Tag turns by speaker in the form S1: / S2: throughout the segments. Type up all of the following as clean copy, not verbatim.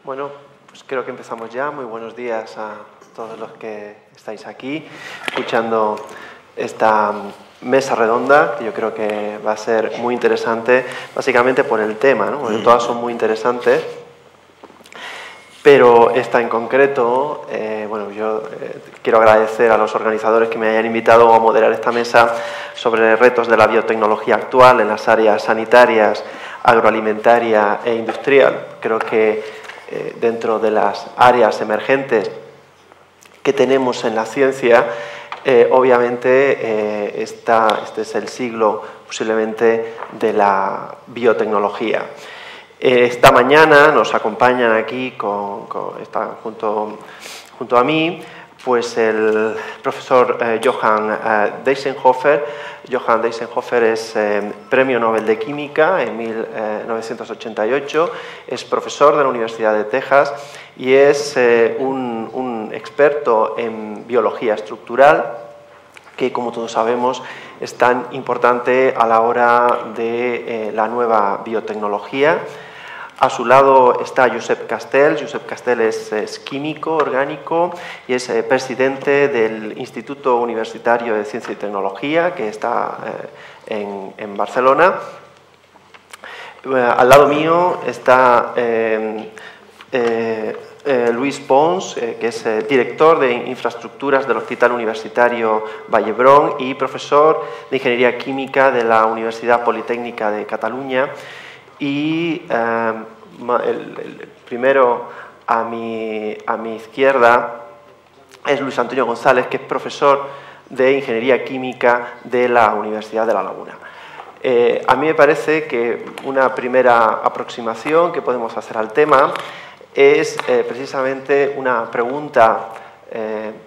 S1: Bueno, pues creo que empezamos ya. Muy buenos días a todos los que estáis aquí escuchando esta mesa redonda, que yo creo que va a ser muy interesante, básicamente por el tema, ¿no? Porque todas son muy interesantes, pero esta en concreto, bueno, yo quiero agradecer a los organizadores que me hayan invitado a moderar esta mesa sobre retos de la biotecnología actual en las áreas sanitarias, agroalimentaria e industrial. Creo que dentro de las áreas emergentes que tenemos en la ciencia, obviamente este es el siglo posiblemente de la biotecnología. Esta mañana nos acompañan aquí está junto a mí pues el profesor Johann Deissenhofer. Johann Deissenhofer es Premio Nobel de Química en 1988, es profesor de la Universidad de Texas y es un experto en biología estructural, que como todos sabemos es tan importante a la hora de la nueva biotecnología. A su lado está Josep Castell. Josep Castell es químico orgánico y es presidente del Instituto Universitario de Ciencia y Tecnología, que está en Barcelona. Al lado mío está Luis Pons, que es director de infraestructuras del Hospital Universitario Vall d'Hebron y profesor de Ingeniería Química de la Universidad Politécnica de Cataluña. Y el primero a mi izquierda es Luis Antonio González, que es profesor de Ingeniería Química de la Universidad de La Laguna. A mí me parece que una primera aproximación que podemos hacer al tema es precisamente una pregunta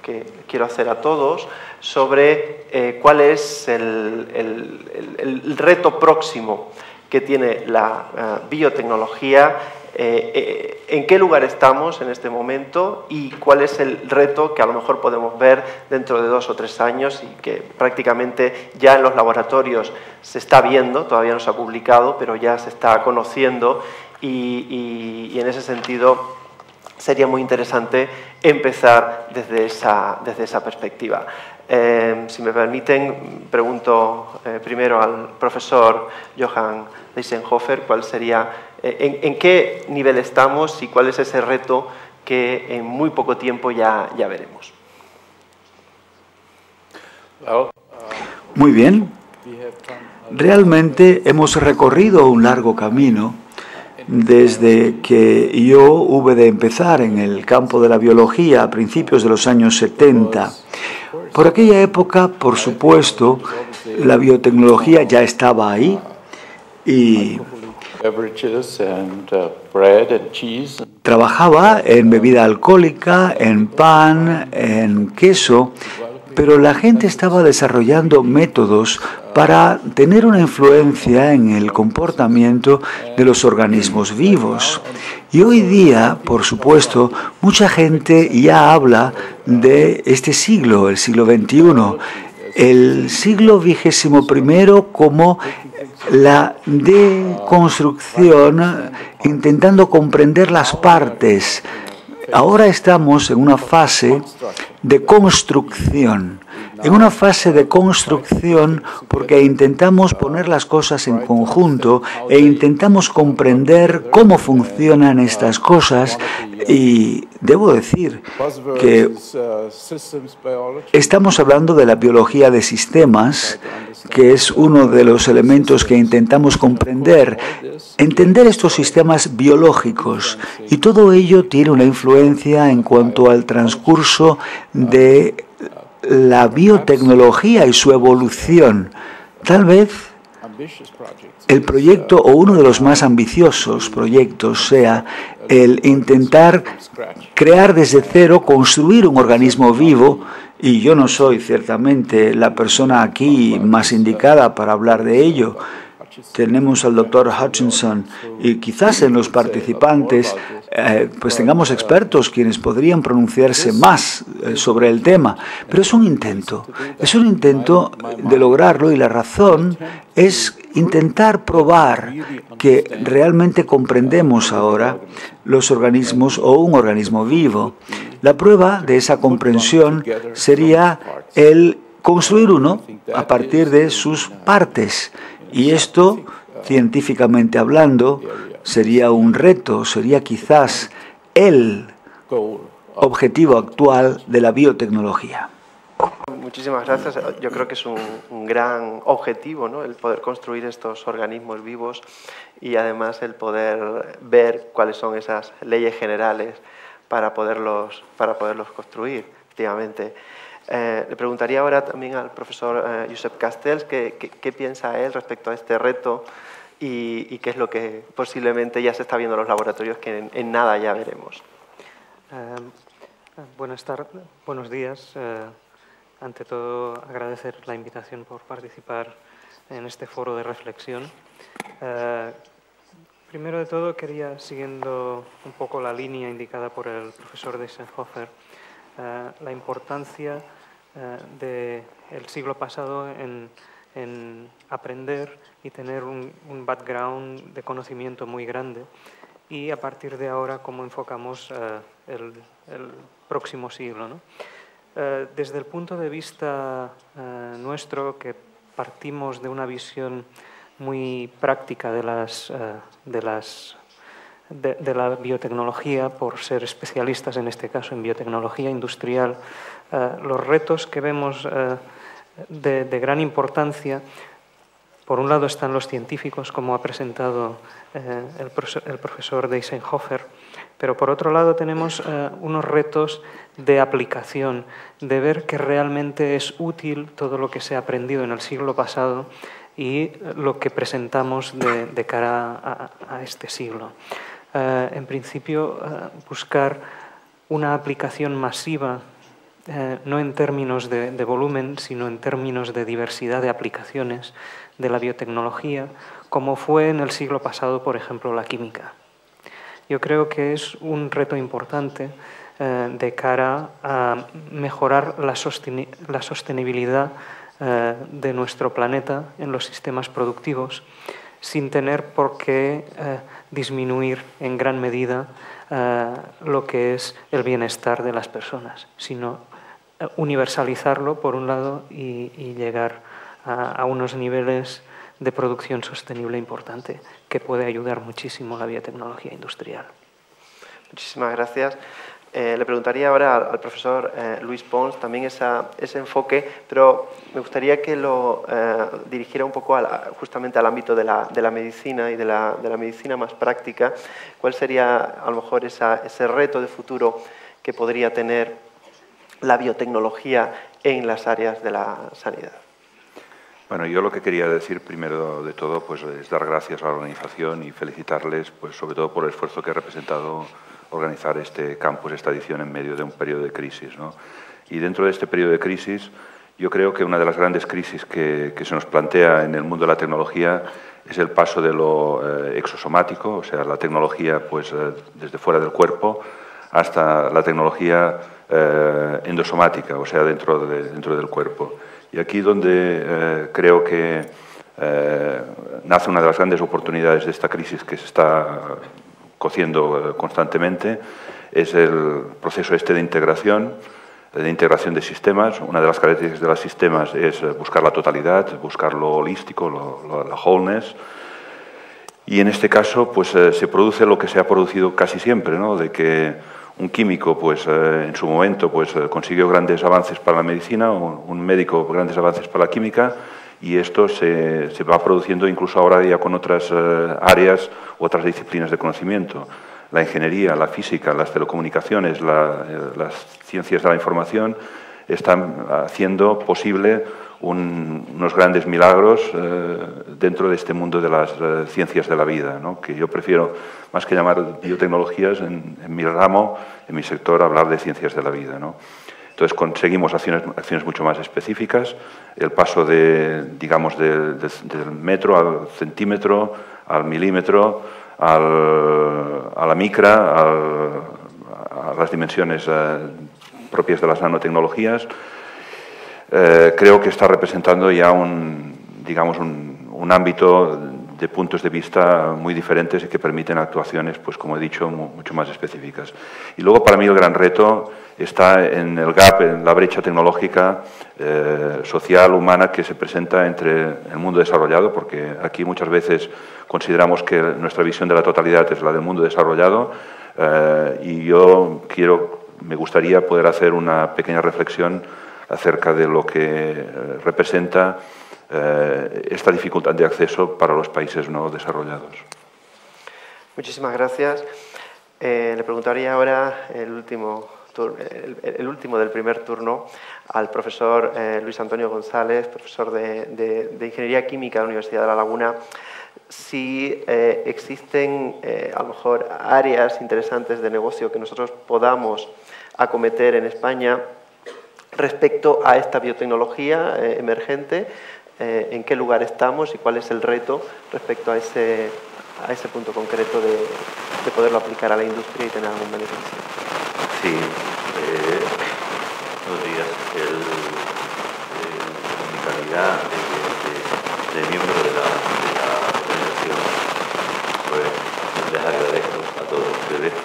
S1: que quiero hacer a todos sobre cuál es el reto próximo que tiene la biotecnología, en qué lugar estamos en este momento y cuál es el reto que a lo mejor podemos ver dentro de 2 o 3 años y que prácticamente ya en los laboratorios se está viendo, todavía no se ha publicado, pero ya se está conociendo y en ese sentido sería muy interesante empezar desde esa perspectiva. Si me permiten, pregunto primero al profesor Johann Deissenhofer cuál sería, en qué nivel estamos y cuál es ese reto que en muy poco tiempo ya veremos.
S2: Muy bien. Realmente hemos recorrido un largo camino desde que yo hube de empezar en el campo de la biología a principios de los años 70. Por aquella época, por supuesto, la biotecnología ya estaba ahí y trabajaba en bebida alcohólica, en pan, en queso, pero la gente estaba desarrollando métodos para tener una influencia en el comportamiento de los organismos vivos. Y hoy día, por supuesto, mucha gente ya habla de este siglo, el siglo XXI, el siglo XXI como la deconstrucción, intentando comprender las partes. Ahora estamos en una fase de construcción. Porque intentamos poner las cosas en conjunto e intentamos comprender cómo funcionan estas cosas y debo decir que estamos hablando de la biología de sistemas, que es uno de los elementos que intentamos comprender, entender estos sistemas biológicos y todo ello tiene una influencia en cuanto al transcurso de la biotecnología y su evolución. Tal vez el proyecto o uno de los más ambiciosos proyectos sea el intentar crear desde cero, construir un organismo vivo, y yo no soy ciertamente la persona aquí más indicada para hablar de ello. Tenemos al doctor Hutchinson y quizás en los participantes pues tengamos expertos quienes podrían pronunciarse más sobre el tema, pero es un intento de lograrlo y la razón es intentar probar que realmente comprendemos ahora los organismos o un organismo vivo. La prueba de esa comprensión sería el construir uno a partir de sus partes. Y esto, científicamente hablando, sería un reto, sería quizás el objetivo actual de la biotecnología.
S1: Muchísimas gracias. Yo creo que es un gran objetivo, ¿no?, el poder construir estos organismos vivos y además el poder ver cuáles son esas leyes generales para poderlos construir, efectivamente. Le preguntaría ahora también al profesor Josep Castells qué piensa él respecto a este reto y qué es lo que posiblemente ya se está viendo en los laboratorios que en nada ya veremos.
S3: Buenos días. Ante todo, agradecer la invitación por participar en este foro de reflexión. Primero de todo, quería, siguiendo un poco la línea indicada por el profesor Eisenhower, la importancia del siglo pasado en aprender y tener un background de conocimiento muy grande, y a partir de ahora cómo enfocamos el próximo siglo, ¿no? Desde el punto de vista nuestro, que partimos de una visión muy práctica de la biotecnología, por ser especialistas en este caso en biotecnología industrial, los retos que vemos de gran importancia, por un lado están los científicos, como ha presentado el profesor Eisenhower, pero por otro lado tenemos unos retos de aplicación, de ver que realmente es útil todo lo que se ha aprendido en el siglo pasado y lo que presentamos de cara a este siglo. En principio, buscar una aplicación masiva, no en términos de volumen, sino en términos de diversidad de aplicaciones de la biotecnología, como fue en el siglo pasado, por ejemplo, la química. Yo creo que es un reto importante de cara a mejorar la sostenibilidad de nuestro planeta en los sistemas productivos, sin tener por qué disminuir en gran medida lo que es el bienestar de las personas, sino universalizarlo, por un lado, y llegar a unos niveles de producción sostenible importante, que puede ayudar muchísimo a la biotecnología industrial.
S1: Muchísimas gracias. Le preguntaría ahora al profesor Luis Pons también ese enfoque, pero me gustaría que lo dirigiera un poco justamente al ámbito de la medicina y de la medicina más práctica. ¿Cuál sería a lo mejor ese reto de futuro que podría tener la biotecnología en las áreas de la sanidad?
S4: Bueno, yo lo que quería decir primero de todo pues, es dar gracias a la organización y felicitarles pues, sobre todo por el esfuerzo que ha representado organizar este campus, esta edición en medio de un periodo de crisis, ¿no? Y dentro de este periodo de crisis, yo creo que una de las grandes crisis que se nos plantea en el mundo de la tecnología es el paso de lo exosomático, o sea, la tecnología pues, desde fuera del cuerpo, hasta la tecnología endosomática, o sea, dentro del cuerpo. Y aquí donde creo que nace una de las grandes oportunidades de esta crisis que se está cociendo constantemente, es el proceso de integración de sistemas. Una de las características de los sistemas es buscar la totalidad, buscar lo holístico, la wholeness. Y en este caso pues, se produce lo que se ha producido casi siempre, ¿no? De que un químico pues, en su momento pues, consiguió grandes avances para la medicina, un médico grandes avances para la química, y esto se va produciendo incluso ahora ya con otras áreas, otras disciplinas de conocimiento. La ingeniería, la física, las telecomunicaciones, las ciencias de la información están haciendo posible unos grandes milagros dentro de este mundo de las ciencias de la vida, ¿no? Que yo prefiero, más que llamar biotecnologías, en mi ramo, en mi sector, hablar de ciencias de la vida, ¿no? Entonces conseguimos acciones mucho más específicas, el paso digamos, del metro al centímetro, al milímetro, a la micra, a las dimensiones propias de las nanotecnologías. Creo que está representando ya un un ámbito de puntos de vista muy diferentes y que permiten actuaciones, pues como he dicho, mucho más específicas. Y luego para mí el gran reto está en el gap, en la brecha tecnológica, social, humana, que se presenta entre el mundo desarrollado, porque aquí muchas veces consideramos que nuestra visión de la totalidad es la del mundo desarrollado, y yo me gustaría poder hacer una pequeña reflexión acerca de lo que representa esta dificultad de acceso para los países no desarrollados.
S1: Muchísimas gracias. Le preguntaría ahora el último del primer turno al profesor Luis Antonio González, profesor de Ingeniería Química de la Universidad de La Laguna, si existen a lo mejor áreas interesantes de negocio que nosotros podamos acometer en España respecto a esta biotecnología emergente, en qué lugar estamos y cuál es el reto respecto a ese punto concreto de poderlo aplicar a la industria y tener algún beneficio.
S5: Sí, buenos días. Mi calidad de miembro de la organización, pues les agradezco a todos ustedes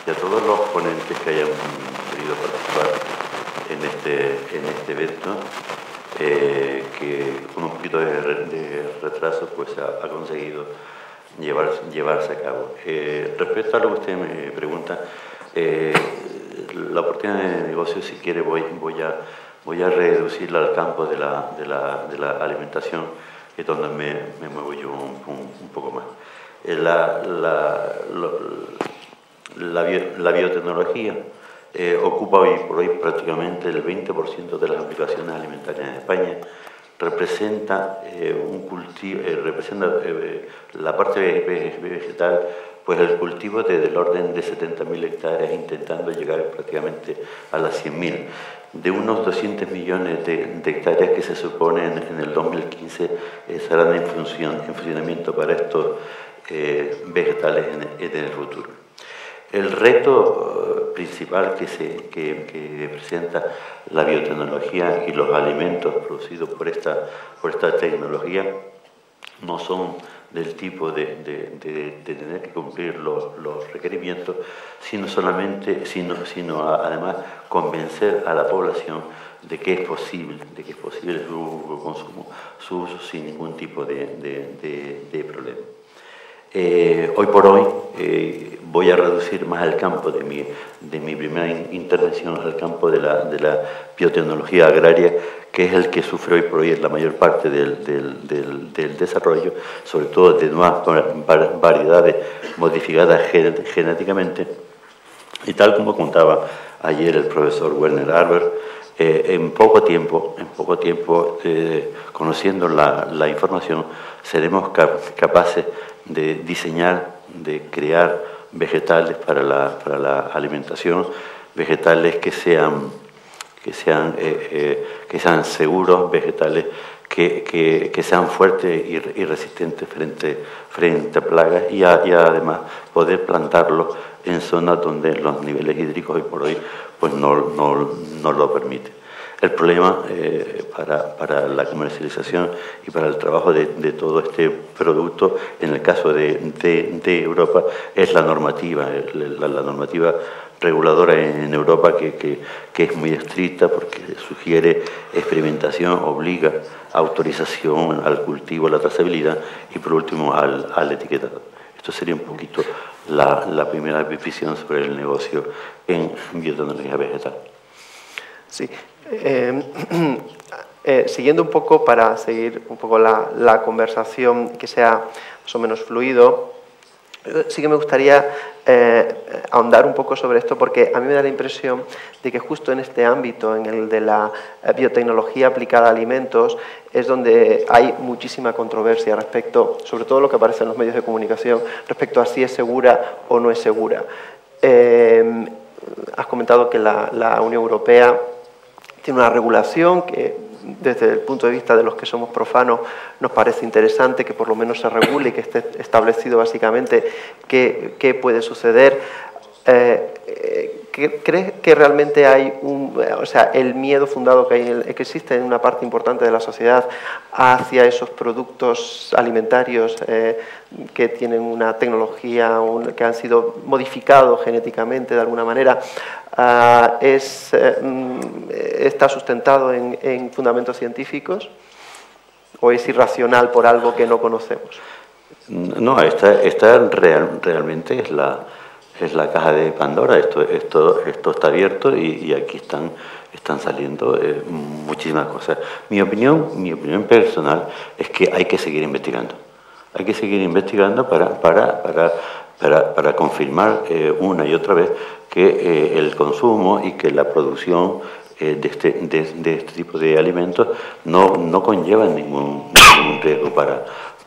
S5: y a todos los ponentes que hayan querido participar en este evento, que con un poquito de retraso pues ha conseguido llevarse a cabo. Respecto a lo que usted me pregunta, la oportunidad de negocio, si quiere, voy a reducirla al campo de la alimentación, que es donde me muevo yo un poco más. La biotecnología ocupa hoy por hoy prácticamente el 20% de las aplicaciones alimentarias en España. Representa la parte vegetal, pues el cultivo del orden de 70.000 hectáreas, intentando llegar prácticamente a las 100.000. De unos 200 millones de hectáreas que se supone en el 2015 estarán en funcionamiento para estos vegetales en el futuro. El reto principal que presenta la biotecnología y los alimentos producidos por esta tecnología no son del tipo de tener que cumplir los requerimientos, sino además convencer a la población de que es posible su consumo, su uso sin ningún tipo de problema. Hoy por hoy voy a reducir más el campo de mi primera intervención al campo de la biotecnología agraria, que es el que sufre hoy por hoy la mayor parte del desarrollo, sobre todo de nuevas variedades modificadas genéticamente. Y tal como contaba ayer el profesor Werner Arber, en poco tiempo, conociendo la información, seremos capaces de diseñar, de crear vegetales para la alimentación, vegetales que sean seguros, vegetales que sean fuertes y resistentes frente a plagas, y además poder plantarlos en zonas donde los niveles hídricos hoy por hoy pues no lo permiten. El problema para la comercialización y para el trabajo de todo este producto, en el caso de Europa, es la normativa, la normativa reguladora en Europa, que es muy estricta porque sugiere experimentación, obliga a autorización al cultivo, a la trazabilidad y por último al etiquetado. Esto sería un poquito la primera visión sobre el negocio en biotecnología vegetal.
S1: Sí. Siguiendo un poco, para seguir un poco la conversación, que sea más o menos fluido, sí que me gustaría ahondar un poco sobre esto, porque a mí me da la impresión de que justo en este ámbito, en el de la biotecnología aplicada a alimentos, es donde hay muchísima controversia respecto, sobre todo lo que aparece en los medios de comunicación, respecto a si es segura o no es segura. Has comentado que la Unión Europea tiene una regulación que, desde el punto de vista de los que somos profanos, nos parece interesante que por lo menos se regule y que esté establecido básicamente qué puede suceder. ¿crees que realmente hay el miedo fundado que existe en una parte importante de la sociedad hacia esos productos alimentarios que tienen una tecnología, que han sido modificados genéticamente de alguna manera, está sustentado en fundamentos científicos o es irracional por algo que no conocemos?
S5: No, realmente es la caja de Pandora. Esto está abierto y aquí están saliendo muchísimas cosas. Mi opinión personal es que hay que seguir investigando. Hay que seguir investigando para confirmar una y otra vez que el consumo y que la producción de este tipo de alimentos no conllevan ningún riesgo para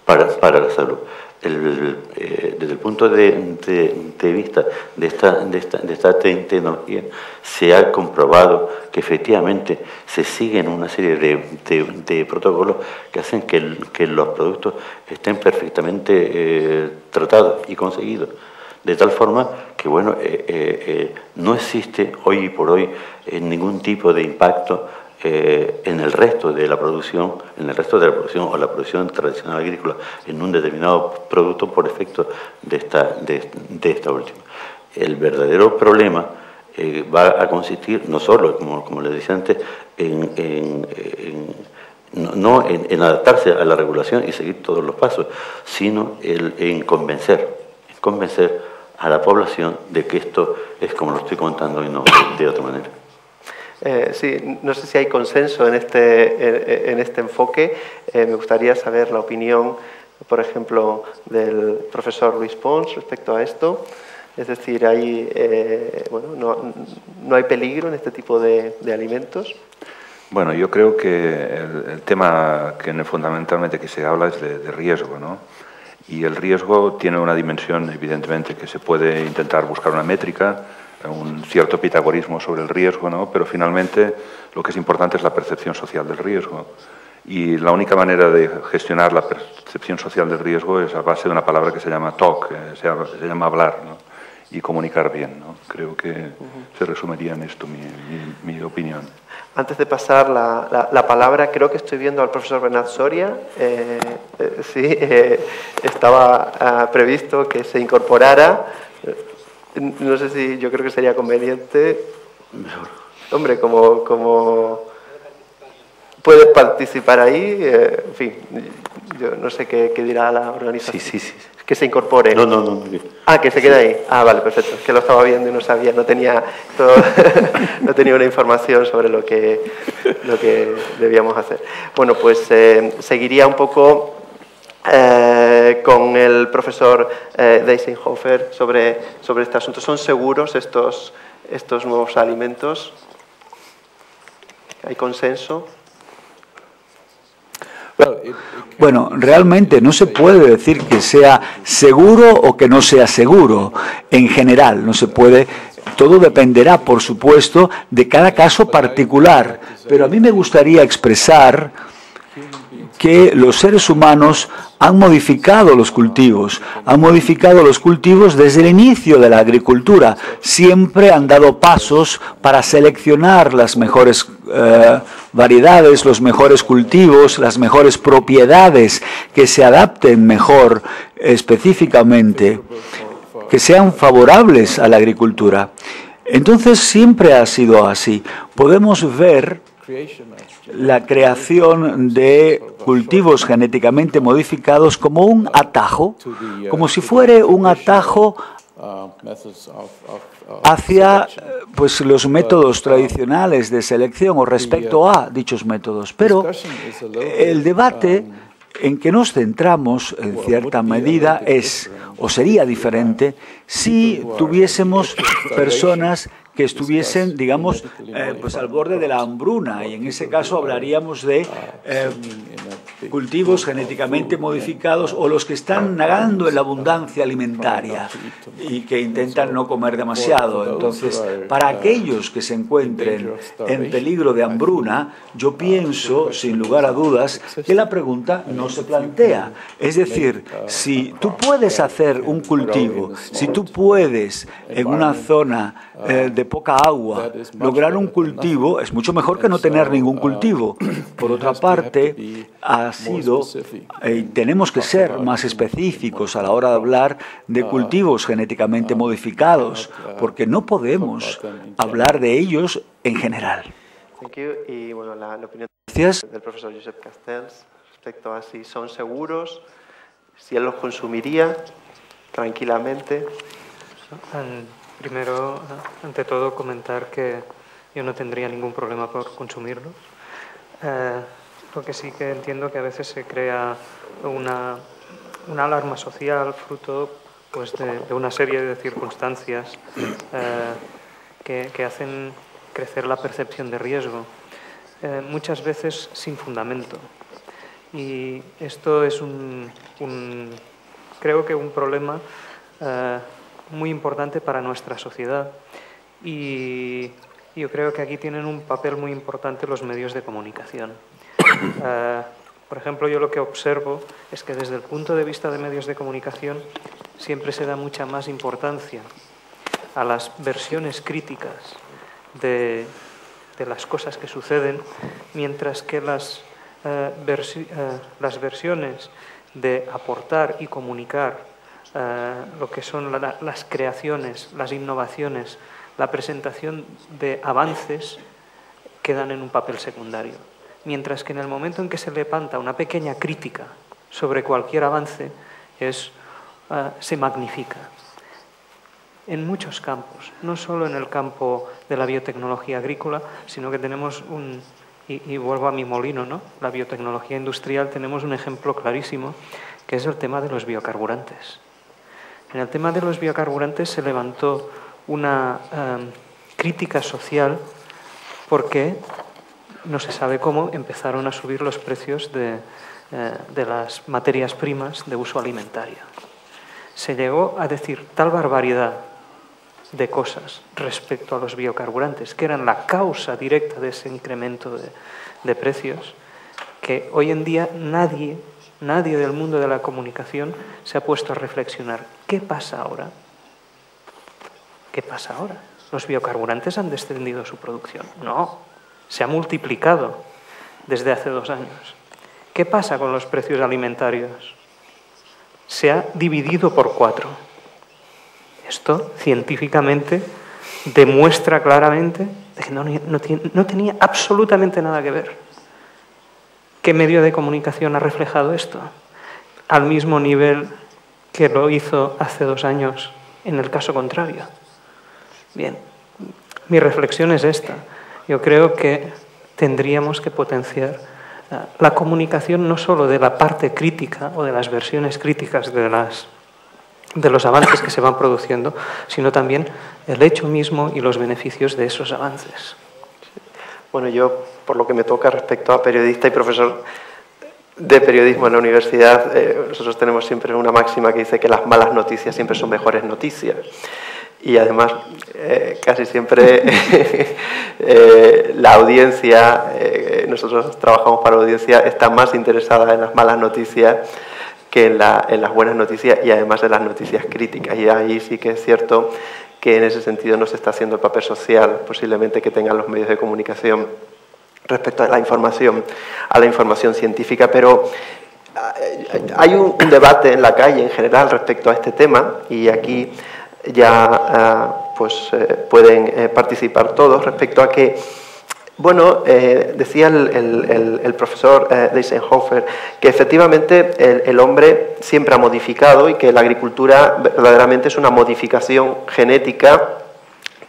S5: la salud. Desde el punto de vista de esta tecnología, se ha comprobado que efectivamente se siguen una serie de protocolos que hacen que los productos estén perfectamente tratados y conseguidos. De tal forma que, bueno, no existe hoy por hoy ningún tipo de impacto en el resto de la producción, o la producción tradicional agrícola en un determinado producto por efecto de esta última. El verdadero problema va a consistir no solo, como les decía antes, no en adaptarse a la regulación y seguir todos los pasos, sino en convencer a la población de que esto es como lo estoy contando y no de otra manera.
S1: Sí, no sé si hay consenso en este enfoque. Me gustaría saber la opinión, por ejemplo, del profesor Luis Pons respecto a esto. Es decir, no hay peligro en este tipo de alimentos.
S4: Bueno, yo creo que el tema que fundamentalmente que se habla es de riesgo, ¿no? Y el riesgo tiene una dimensión, evidentemente, que se puede intentar buscar una métrica, un cierto pitagorismo sobre el riesgo, ¿no? Pero finalmente lo que es importante es la percepción social del riesgo. Y la única manera de gestionar la percepción social del riesgo es a base de una palabra que se llama talk, se llama hablar, ¿no? Y comunicar bien, ¿no? Creo que se resumiría en esto mi opinión.
S1: Antes de pasar la palabra, creo que estoy viendo al profesor Bernat Soria. Sí, estaba previsto que se incorporara. No sé si yo creo que sería conveniente. Hombre, como puedes participar ahí, en fin, yo no sé qué dirá la organización.
S5: Sí.
S1: Que se incorpore.
S5: No.
S1: Ah, que se quede ahí. Ah, vale, perfecto. Es que lo estaba viendo y no sabía, no tenía una información sobre lo que debíamos hacer. Bueno, pues seguiría un poco con el profesor Deisenhofer sobre este asunto. ¿Son seguros estos nuevos alimentos? ¿Hay consenso?
S2: Bueno, realmente no se puede decir que sea seguro o que no sea seguro. En general, no se puede. Todo dependerá, por supuesto, de cada caso particular. Pero a mí me gustaría expresar que los seres humanos han modificado los cultivos desde el inicio de la agricultura. Siempre han dado pasos para seleccionar las mejores variedades, los mejores cultivos, las mejores propiedades que se adapten mejor específicamente, que sean favorables a la agricultura. Entonces siempre ha sido así. Podemos ver la creación de cultivos genéticamente modificados como un atajo, como si fuera un atajo hacia los métodos tradicionales de selección o respecto a dichos métodos. Pero el debate en que nos centramos en cierta medida es, o sería diferente, si tuviésemos personas que estuviesen, digamos, al borde de la hambruna, y en ese caso hablaríamos de cultivos genéticamente modificados o los que están nadando en la abundancia alimentaria y que intentan no comer demasiado. Entonces, para aquellos que se encuentren en peligro de hambruna, yo pienso, sin lugar a dudas, que la pregunta no se plantea. Es decir, si tú puedes hacer un cultivo, si tú puedes en una zona de poca agua lograr un cultivo, es mucho mejor que no tener ningún cultivo. Por otra parte, tenemos que ser más específicos a la hora de hablar de cultivos genéticamente modificados, porque no podemos hablar de ellos en general.
S1: Y bueno, la opinión del profesor Josep Castells respecto a si son seguros, si él los consumiría tranquilamente.
S3: Primero, ante todo, comentar que yo no tendría ningún problema por consumirlos. Lo que sí que entiendo que a veces se crea una alarma social fruto pues, de una serie de circunstancias que hacen crecer la percepción de riesgo, muchas veces sin fundamento. Y esto es creo que un problema muy importante para nuestra sociedad. Y yo creo que aquí tienen un papel muy importante los medios de comunicación. Por ejemplo, yo lo que observo es que desde el punto de vista de medios de comunicación siempre se da mucha más importancia a las versiones críticas de las cosas que suceden, mientras que las versiones de aportar y comunicar lo que son las creaciones, las innovaciones, la presentación de avances quedan en un papel secundario. Mientras que en el momento en que se levanta una pequeña crítica sobre cualquier avance, se magnifica. En muchos campos, no solo en el campo de la biotecnología agrícola, sino que tenemos y vuelvo a mi molino, ¿no? La biotecnología industrial, tenemos un ejemplo clarísimo, que es el tema de los biocarburantes. En el tema de los biocarburantes se levantó una crítica social porque, no se sabe cómo, empezaron a subir los precios de las materias primas de uso alimentario. Se llegó a decir tal barbaridad de cosas respecto a los biocarburantes, que eran la causa directa de ese incremento de precios, que hoy en día nadie del mundo de la comunicación se ha puesto a reflexionar. ¿Qué pasa ahora? ¿Qué pasa ahora? ¿Los biocarburantes han descendido su producción? No, se ha multiplicado desde hace 2 años. ¿Qué pasa con los precios alimentarios? Se ha dividido por 4. Esto científicamente demuestra claramente que no tenía absolutamente nada que ver. ¿Qué medio de comunicación ha reflejado esto? Al mismo nivel que lo hizo hace 2 años en el caso contrario. Bien, mi reflexión es esta. Yo creo que tendríamos que potenciar la comunicación no solo de la parte crítica o de las versiones críticas de los avances que se van produciendo, sino también el hecho mismo y los beneficios de esos avances.
S1: Bueno, yo, por lo que me toca respecto a periodista y profesor de periodismo en la universidad, nosotros tenemos siempre una máxima que dice que las malas noticias siempre son mejores noticias. Y además, casi siempre la audiencia, nosotros trabajamos para la audiencia, está más interesada en las malas noticias que en las buenas noticias y además en las noticias críticas. Y ahí sí que es cierto que en ese sentido no se está haciendo el papel social posiblemente que tengan los medios de comunicación respecto a la información científica, pero hay un debate en la calle en general respecto a este tema y aquí ya pueden participar todos respecto a que, bueno, decía el profesor Deisenhofer que efectivamente el hombre siempre ha modificado y que la agricultura verdaderamente es una modificación genética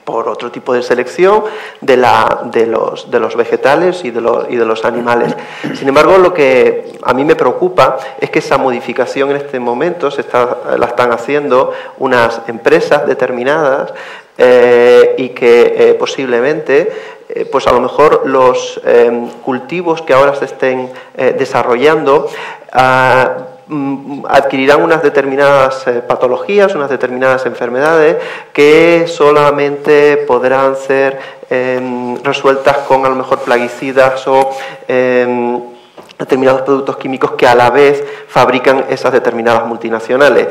S1: por otro tipo de selección de los vegetales y de los animales. Sin embargo, lo que a mí me preocupa es que esa modificación en este momento la están haciendo unas empresas determinadas y que posiblemente pues a lo mejor los cultivos que ahora se estén desarrollando adquirirán unas determinadas patologías, unas determinadas enfermedades que solamente podrán ser resueltas con a lo mejor plaguicidas o determinados productos químicos que a la vez fabrican esas determinadas multinacionales.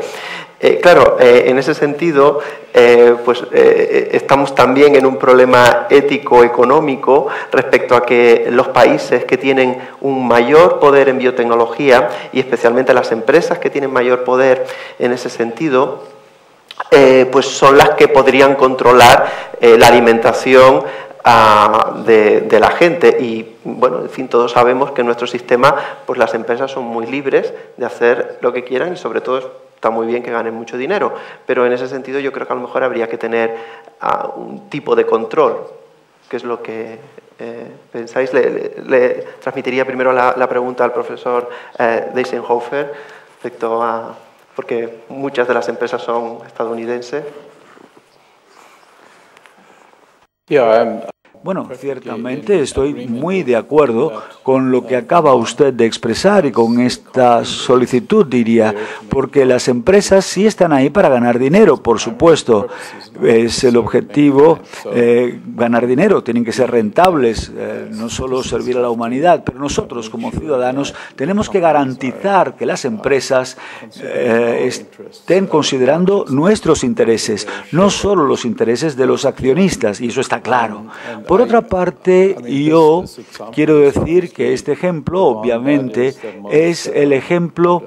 S1: Claro, en ese sentido, estamos también en un problema ético-económico respecto a que los países que tienen un mayor poder en biotecnología, y especialmente las empresas que tienen mayor poder en ese sentido, pues son las que podrían controlar la alimentación de la gente. Y bueno, en fin, todos sabemos que en nuestro sistema pues las empresas son muy libres de hacer lo que quieran y sobre todo está muy bien que ganen mucho dinero, pero en ese sentido yo creo que a lo mejor habría que tener un tipo de control. ¿Qué es lo que pensáis? Le transmitiría primero la pregunta al profesor Deisenhofer respecto a... porque muchas de las empresas son estadounidenses.
S2: Bueno, ciertamente estoy muy de acuerdo con lo que acaba usted de expresar y con esta solicitud, diría, porque las empresas sí están ahí para ganar dinero, por supuesto. Es el objetivo ganar dinero, tienen que ser rentables, no solo servir a la humanidad, pero nosotros como ciudadanos tenemos que garantizar que las empresas estén considerando nuestros intereses, no solo los intereses de los accionistas, y eso está claro. Por otra parte, yo quiero decir que este ejemplo, obviamente, es el ejemplo,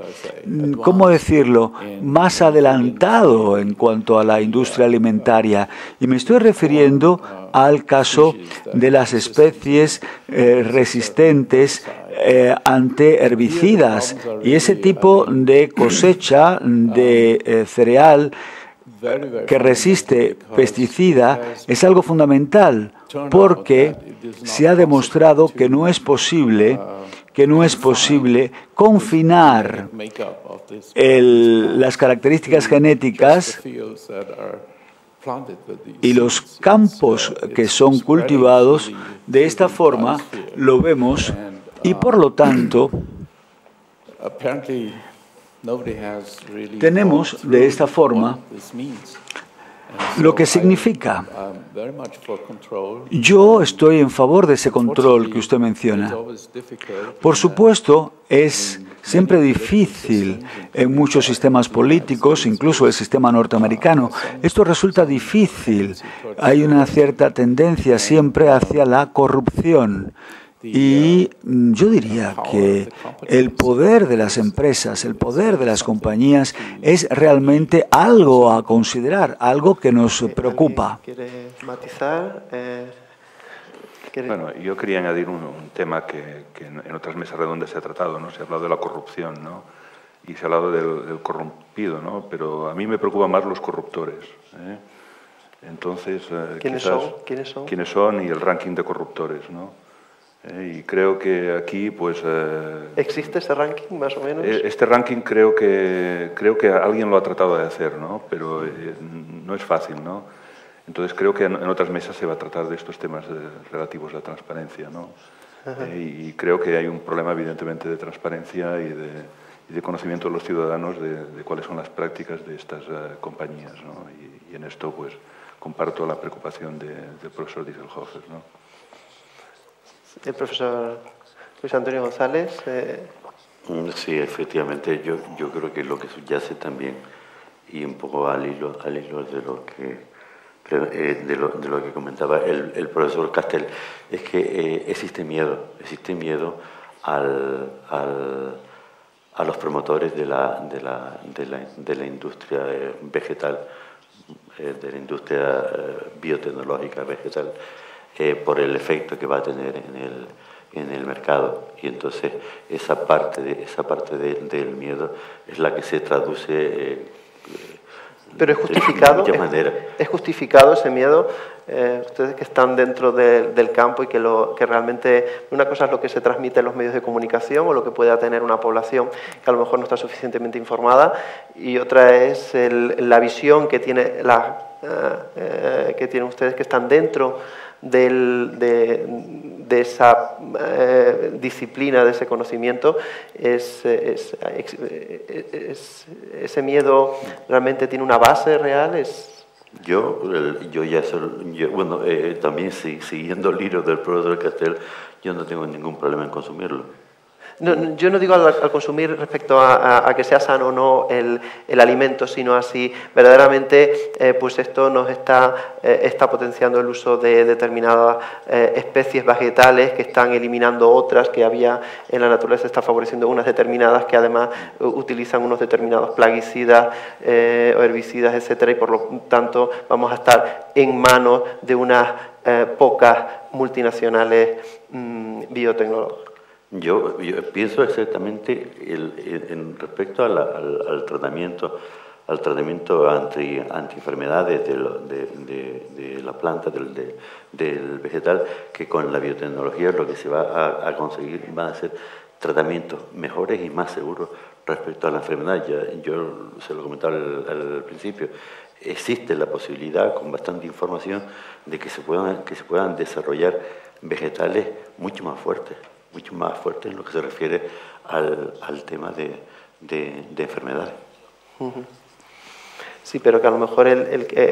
S2: ¿cómo decirlo?, más adelantado en cuanto a la industria alimentaria. Y me estoy refiriendo al caso de las especies resistentes ante herbicidas y ese tipo de cosecha de cereal que resiste pesticida es algo fundamental, porque se ha demostrado que no es posible confinar las características genéticas y los campos que son cultivados de esta forma, lo vemos, y por lo tanto tenemos de esta forma lo que significa. Yo estoy en favor de ese control que usted menciona. Por supuesto, es siempre difícil en muchos sistemas políticos, incluso el sistema norteamericano. Esto resulta difícil. Hay una cierta tendencia siempre hacia la corrupción. Y yo diría que el poder de las empresas, el poder de las compañías es realmente algo a considerar, algo que nos preocupa.
S1: ¿Quiere matizar?
S4: Bueno, yo quería añadir un tema que en otras mesas redondas se ha tratado, ¿no? Se ha hablado de la corrupción, ¿no? Y se ha hablado del corrompido, ¿no? Pero a mí me preocupan más los corruptores, ¿eh? Entonces,
S1: ¿Quiénes son?
S4: ¿Quiénes son? Y el ranking de corruptores, ¿no? Y creo que aquí, pues...
S1: ¿Existe ese ranking, más o menos?
S4: Este ranking creo que alguien lo ha tratado de hacer, ¿no? Pero no es fácil, ¿no? Entonces creo que en otras mesas se va a tratar de estos temas relativos a la transparencia, ¿no? Y creo que hay un problema, evidentemente, de transparencia y de conocimiento de los ciudadanos de cuáles son las prácticas de estas compañías, ¿no? Y en esto, pues, comparto la preocupación del profesor Deisenhofer, ¿no?
S1: El profesor Luis Antonio González.
S5: Sí, efectivamente, yo creo que lo que subyace también, y un poco al hilo de lo que comentaba el profesor Castel, es que existe miedo a los promotores de la industria vegetal, de la industria biotecnológica vegetal, por el efecto que va a tener en el mercado. Y entonces esa parte del miedo es la que se traduce
S1: pero es justificado,
S5: de muchas maneras.
S1: ¿Es justificado ese miedo? Ustedes que están dentro del campo y que realmente una cosa es lo que se transmite en los medios de comunicación o lo que pueda tener una población que a lo mejor no está suficientemente informada, y otra es la visión que tienen ustedes que están dentro de esa disciplina, de ese conocimiento, ese miedo realmente tiene una base real.
S5: También siguiendo el hilo del profesor Castel, yo no tengo ningún problema en consumirlo.
S1: No, yo no digo al consumir respecto a que sea sano o no el alimento, sino así verdaderamente pues esto nos está potenciando el uso de determinadas especies vegetales que están eliminando otras que había en la naturaleza, está favoreciendo unas determinadas que además utilizan unos determinados plaguicidas o herbicidas, etcétera, y por lo tanto vamos a estar en manos de unas pocas multinacionales biotecnológicas.
S5: Yo pienso exactamente en respecto al tratamiento anti-enfermedades de la planta, del vegetal, que con la biotecnología lo que se va a conseguir van a ser tratamientos mejores y más seguros respecto a la enfermedad. Yo se lo comentaba al principio, existe la posibilidad, con bastante información, de que se puedan desarrollar vegetales mucho más fuertes en lo que se refiere al tema de enfermedades.
S1: Sí, pero que a lo mejor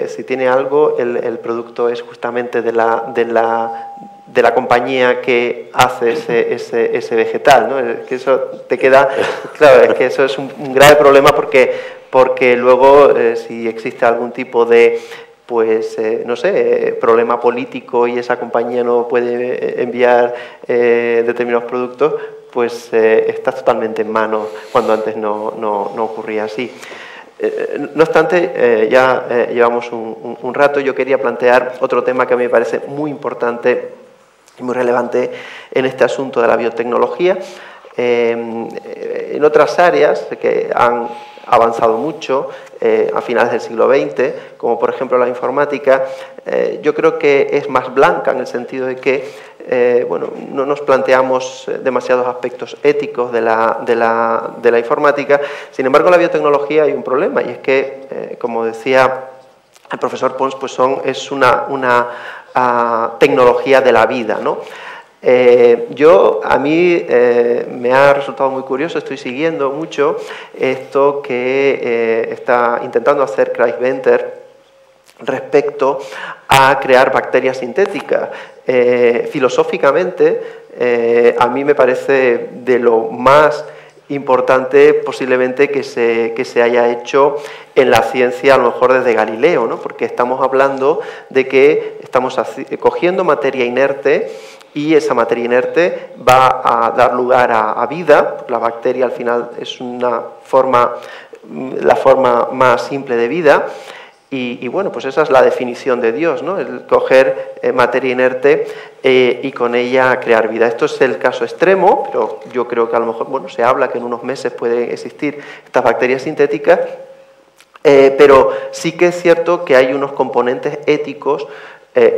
S1: si tiene algo, el producto es justamente de la compañía que hace ese vegetal, ¿no? Es que eso te queda, claro, es que eso es un grave problema porque luego si existe algún tipo de problema político y esa compañía no puede enviar determinados productos, pues está totalmente en manos cuando antes no ocurría así. No obstante, ya llevamos un rato. Yo quería plantear otro tema que a mí me parece muy importante y muy relevante en este asunto de la biotecnología. En otras áreas que han avanzado mucho a finales del siglo XX, como por ejemplo la informática, yo creo que es más blanca en el sentido de que no nos planteamos demasiados aspectos éticos de la informática. Sin embargo, en la biotecnología hay un problema, y es que, como decía el profesor Pons, pues es una tecnología de la vida, ¿no? A mí me ha resultado muy curioso, estoy siguiendo mucho esto que está intentando hacer Craig Venter respecto a crear bacterias sintéticas. Filosóficamente, a mí me parece de lo más importante posiblemente que se haya hecho en la ciencia, a lo mejor desde Galileo, ¿no? Porque estamos hablando de que estamos cogiendo materia inerte, y esa materia inerte va a dar lugar a vida. La bacteria al final es la forma más simple de vida. Y bueno, pues esa es la definición de Dios, ¿no? El coger materia inerte y con ella crear vida. Esto es el caso extremo, pero yo creo que a lo mejor, se habla que en unos meses pueden existir estas bacterias sintéticas, pero sí que es cierto que hay unos componentes éticos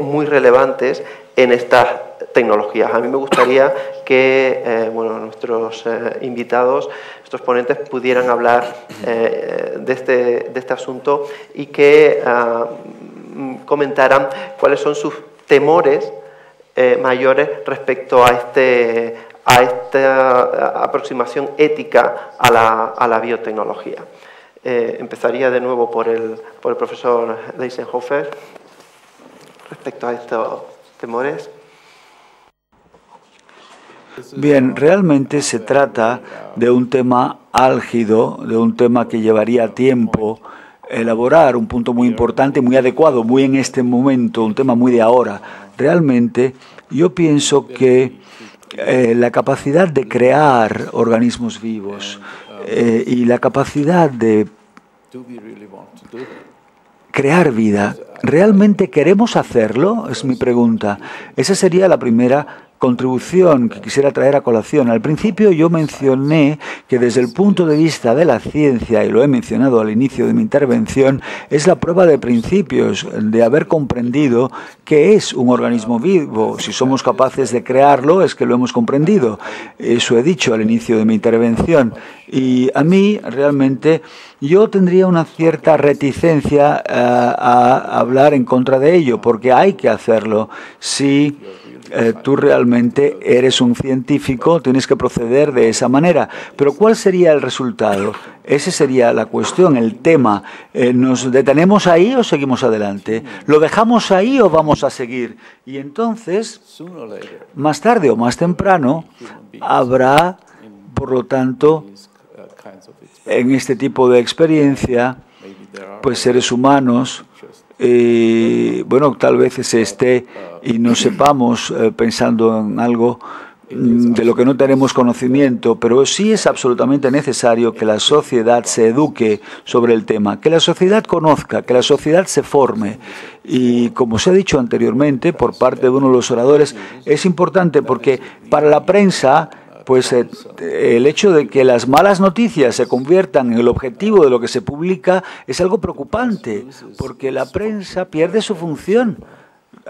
S1: muy relevantes en estas tecnologías. A mí me gustaría que nuestros invitados, estos ponentes, pudieran hablar de este asunto y que comentaran cuáles son sus temores mayores respecto a esta aproximación ética a la biotecnología. Empezaría de nuevo por el profesor Leisenhofer respecto a estos temores.
S2: Bien, realmente se trata de un tema álgido, de un tema que llevaría tiempo elaborar, un punto muy importante, muy adecuado, muy en este momento, un tema muy de ahora. Realmente yo pienso que la capacidad de crear organismos vivos y la capacidad de crear vida, ¿realmente queremos hacerlo? Es mi pregunta. Esa sería la primera contribución que quisiera traer a colación. Al principio yo mencioné que desde el punto de vista de la ciencia, y lo he mencionado al inicio de mi intervención, es la prueba de principios, de haber comprendido qué es un organismo vivo. Si somos capaces de crearlo, es que lo hemos comprendido. Eso he dicho al inicio de mi intervención. Y a mí, realmente, yo tendría una cierta reticencia a hablar en contra de ello, porque hay que hacerlo. Si tú realmente eres un científico, tienes que proceder de esa manera. Pero ¿cuál sería el resultado? Esa sería la cuestión, el tema. ¿Nos detenemos ahí o seguimos adelante? ¿Lo dejamos ahí o vamos a seguir? Y entonces, más tarde o más temprano, habrá, por lo tanto, en este tipo de experiencia, pues seres humanos, bueno, tal vez se esté y no sepamos pensando en algo de lo que no tenemos conocimiento, pero sí es absolutamente necesario que la sociedad se eduque sobre el tema, que la sociedad conozca, que la sociedad se forme. Y como se ha dicho anteriormente por parte de uno de los oradores, es importante porque para la prensa, pues el hecho de que las malas noticias se conviertan en el objetivo de lo que se publica es algo preocupante, porque la prensa pierde su función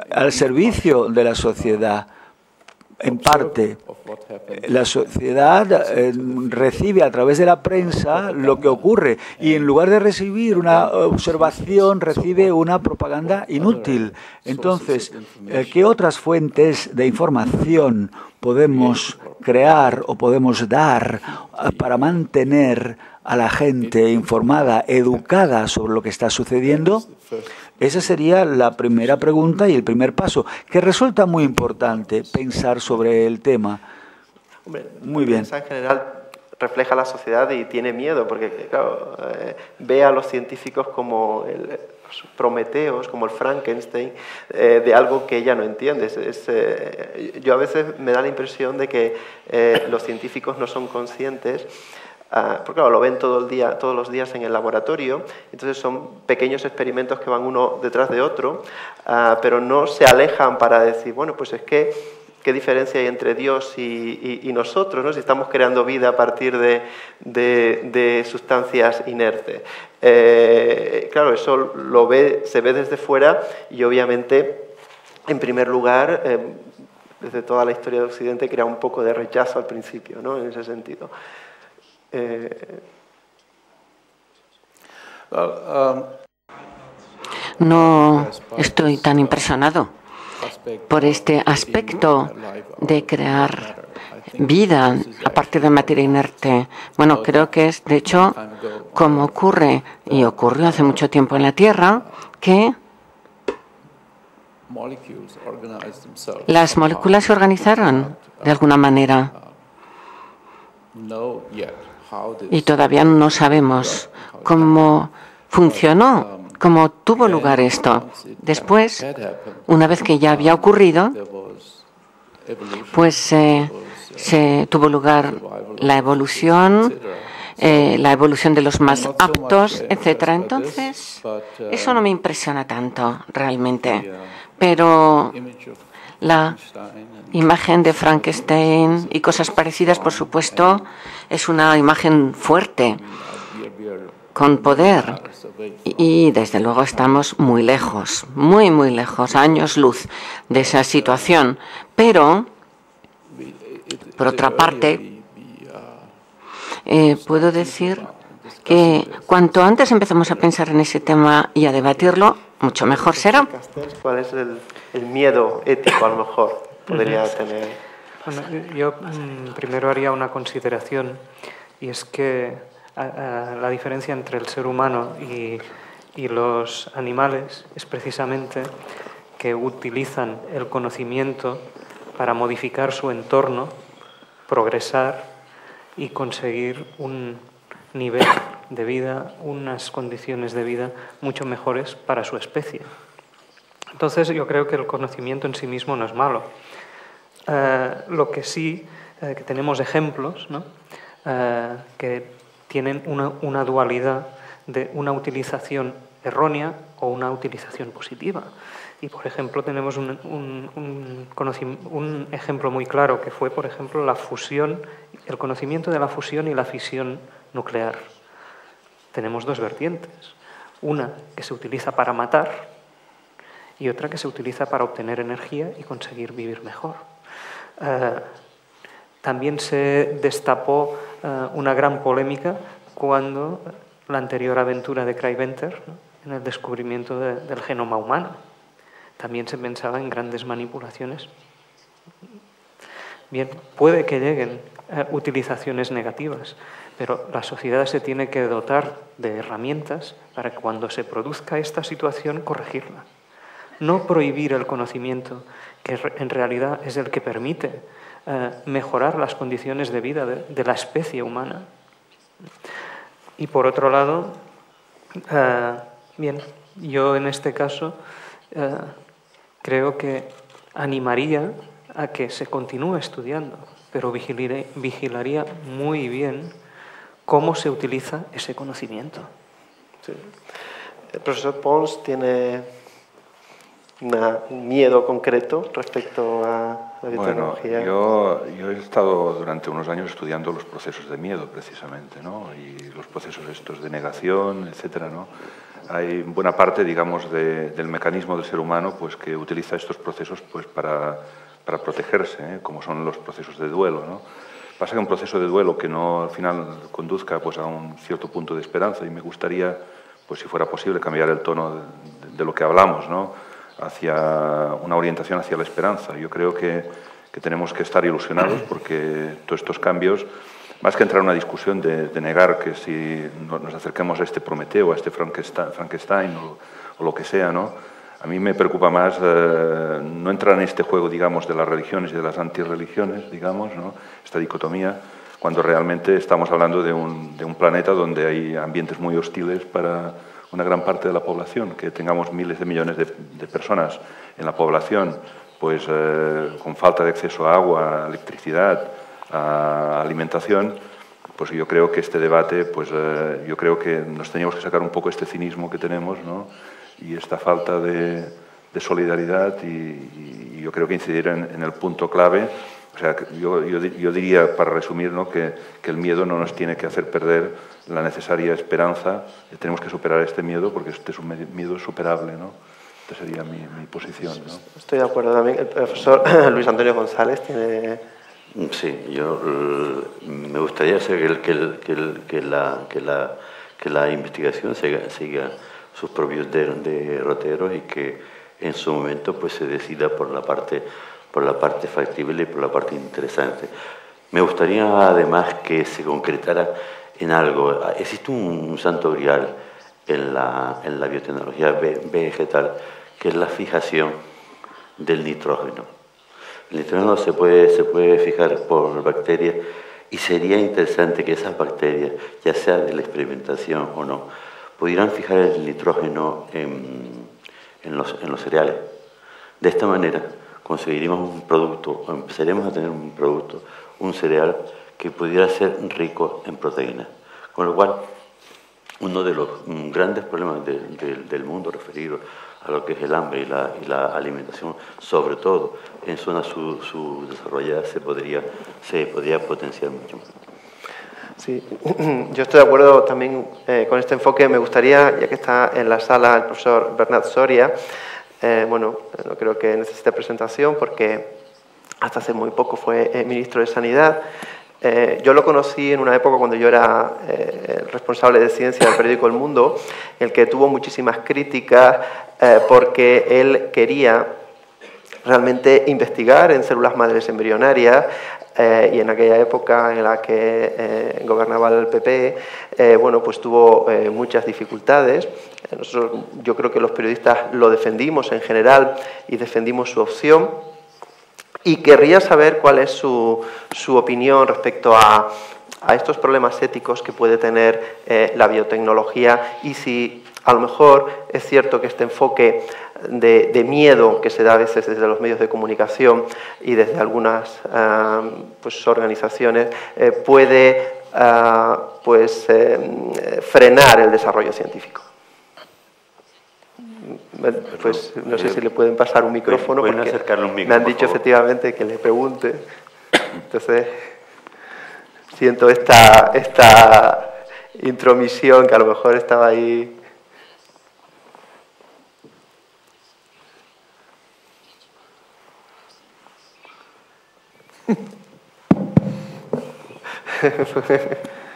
S2: al servicio de la sociedad. En parte, la sociedad recibe a través de la prensa lo que ocurre y en lugar de recibir una observación, recibe una propaganda inútil. Entonces, ¿qué otras fuentes de información podemos crear o podemos dar para mantener a la gente informada, educada sobre lo que está sucediendo? Esa sería la primera pregunta y el primer paso, que resulta muy importante pensar sobre el tema.
S1: Hombre,
S2: muy bien.
S1: En general refleja la sociedad y tiene miedo, porque claro, ve a los científicos como los Prometeos, como el Frankenstein, de algo que ella no entiende. Yo a veces me da la impresión de que los científicos no son conscientes, porque claro, lo ven todos los días en el laboratorio, entonces son pequeños experimentos que van uno detrás de otro, pero no se alejan para decir, bueno, pues es que qué diferencia hay entre Dios y nosotros, ¿no? Si estamos creando vida a partir de sustancias inertes. Claro, eso se ve desde fuera y obviamente, en primer lugar, desde toda la historia de Occidente, crea un poco de rechazo al principio, ¿no? En ese sentido.
S6: No estoy tan impresionado por este aspecto de crear vida a partir de materia inerte. Bueno, creo que es, de hecho, como ocurre, y ocurrió hace mucho tiempo en la Tierra, que las moléculas se organizaron de alguna manera. Y todavía no sabemos cómo funcionó, cómo tuvo lugar esto. Después, una vez que ya había ocurrido, pues se tuvo lugar la evolución de los más aptos, etc. Entonces, eso no me impresiona tanto, realmente. Pero la imagen de Frankenstein y cosas parecidas, por supuesto, es una imagen fuerte, con poder. Y desde luego estamos muy lejos, muy lejos, años luz de esa situación. Pero, por otra parte, puedo decir que cuanto antes empecemos a pensar en ese tema y a debatirlo, mucho mejor será.
S1: ¿Cuál es el miedo ético, a lo mejor, podría tener?
S3: Bueno, yo primero haría una consideración, y es que la diferencia entre el ser humano y los animales es precisamente que utilizan el conocimiento para modificar su entorno, progresar y conseguir un nivel de vida, unas condiciones de vida mucho mejores para su especie. Entonces yo creo que el conocimiento en sí mismo no es malo. Lo que sí, que tenemos ejemplos, ¿no? Que tienen una dualidad de una utilización errónea o una utilización positiva. Y, por ejemplo, tenemos un ejemplo muy claro que fue, por ejemplo, la fusión, el conocimiento de la fusión y la fisión nuclear. Tenemos dos vertientes. Una que se utiliza para matar y otra que se utiliza para obtener energía y conseguir vivir mejor. También se destapó una gran polémica cuando la anterior aventura de Craig Venter, ¿no?, en el descubrimiento del genoma humano. También se pensaba en grandes manipulaciones. Bien, puede que lleguen utilizaciones negativas, pero la sociedad se tiene que dotar de herramientas para que cuando se produzca esta situación corregirla. No prohibir el conocimiento, que en realidad es el que permite mejorar las condiciones de vida de la especie humana. Y por otro lado, bien, yo en este caso creo que animaría a que se continúe estudiando, pero vigilaría muy bien cómo se utiliza ese conocimiento.
S1: Sí. El profesor Pons tiene un miedo concreto respecto a la biotecnología.
S4: Bueno, yo he estado durante unos años estudiando los procesos de miedo, precisamente, ¿no? Y los procesos estos de negación, etcétera, ¿no? Hay buena parte, digamos, del mecanismo del ser humano, pues, que utiliza estos procesos, pues, para protegerse, como son los procesos de duelo, ¿no? Pasa que un proceso de duelo que no al final conduzca, pues, a un cierto punto de esperanza, y me gustaría, pues, si fuera posible, cambiar el tono de lo que hablamos, ¿no?, hacia una orientación hacia la esperanza. Yo creo que tenemos que estar ilusionados porque todos estos cambios, más que entrar en una discusión de negar que si nos acerquemos a este Prometeo, a este Frankenstein o lo que sea, ¿no?, a mí me preocupa más no entrar en este juego, digamos, de las religiones y de las antirreligiones, digamos, ¿no?, esta dicotomía, cuando realmente estamos hablando de un planeta donde hay ambientes muy hostiles para una gran parte de la población, que tengamos miles de millones de personas en la población, pues con falta de acceso a agua, a electricidad, a alimentación, pues yo creo que este debate, pues yo creo que nos teníamos que sacar un poco este cinismo que tenemos, ¿no?, y esta falta de solidaridad, y yo creo que incidir en el punto clave. O sea, yo diría, para resumir, ¿no?, que el miedo no nos tiene que hacer perder la necesaria esperanza. Tenemos que superar este miedo porque este es un miedo superable, ¿no? Esta sería mi posición, ¿no?
S1: Estoy de acuerdo también. El profesor Luis Antonio González tiene...
S5: Sí, yo me gustaría saber que la investigación siga sus propios derroteros y que en su momento, pues, se decida por la parte factible y por la parte interesante. Me gustaría además que se concretara en algo. Existe un santo grial en la biotecnología vegetal, que es la fijación del nitrógeno. El nitrógeno se puede fijar por bacterias, y sería interesante que esas bacterias, ya sea de la experimentación o no, pudieran fijar el nitrógeno en los cereales. De esta manera conseguiríamos un producto, o empezaremos a tener un producto, un cereal que pudiera ser rico en proteínas. Con lo cual, uno de los grandes problemas del mundo referido a lo que es el hambre y la alimentación, sobre todo en zonas subdesarrolladas, se podría potenciar mucho más.
S1: Sí, yo estoy de acuerdo también con este enfoque. Me gustaría, ya que está en la sala el profesor Bernat Soria, bueno, no creo que necesite presentación porque hasta hace muy poco fue ministro de Sanidad. Yo lo conocí en una época cuando yo era responsable de ciencia del periódico El Mundo, en el que tuvo muchísimas críticas porque él quería realmente investigar en células madres embrionarias, y en aquella época en la que gobernaba el PP, bueno, pues tuvo muchas dificultades. Yo creo que los periodistas lo defendimos en general y defendimos su opción, y querría saber cuál es su opinión respecto a estos problemas éticos que puede tener la biotecnología, y si a lo mejor es cierto que este enfoque de miedo que se da a veces desde los medios de comunicación y desde algunas pues, organizaciones puede frenar el desarrollo científico. Pues no sé si le pueden pasar un micrófono,
S5: pueden
S1: porque
S5: acercarle un micro,
S1: me han
S5: por
S1: dicho
S5: favor.
S1: efectivamente que le pregunte. Entonces, siento esta intromisión que a lo mejor estaba ahí.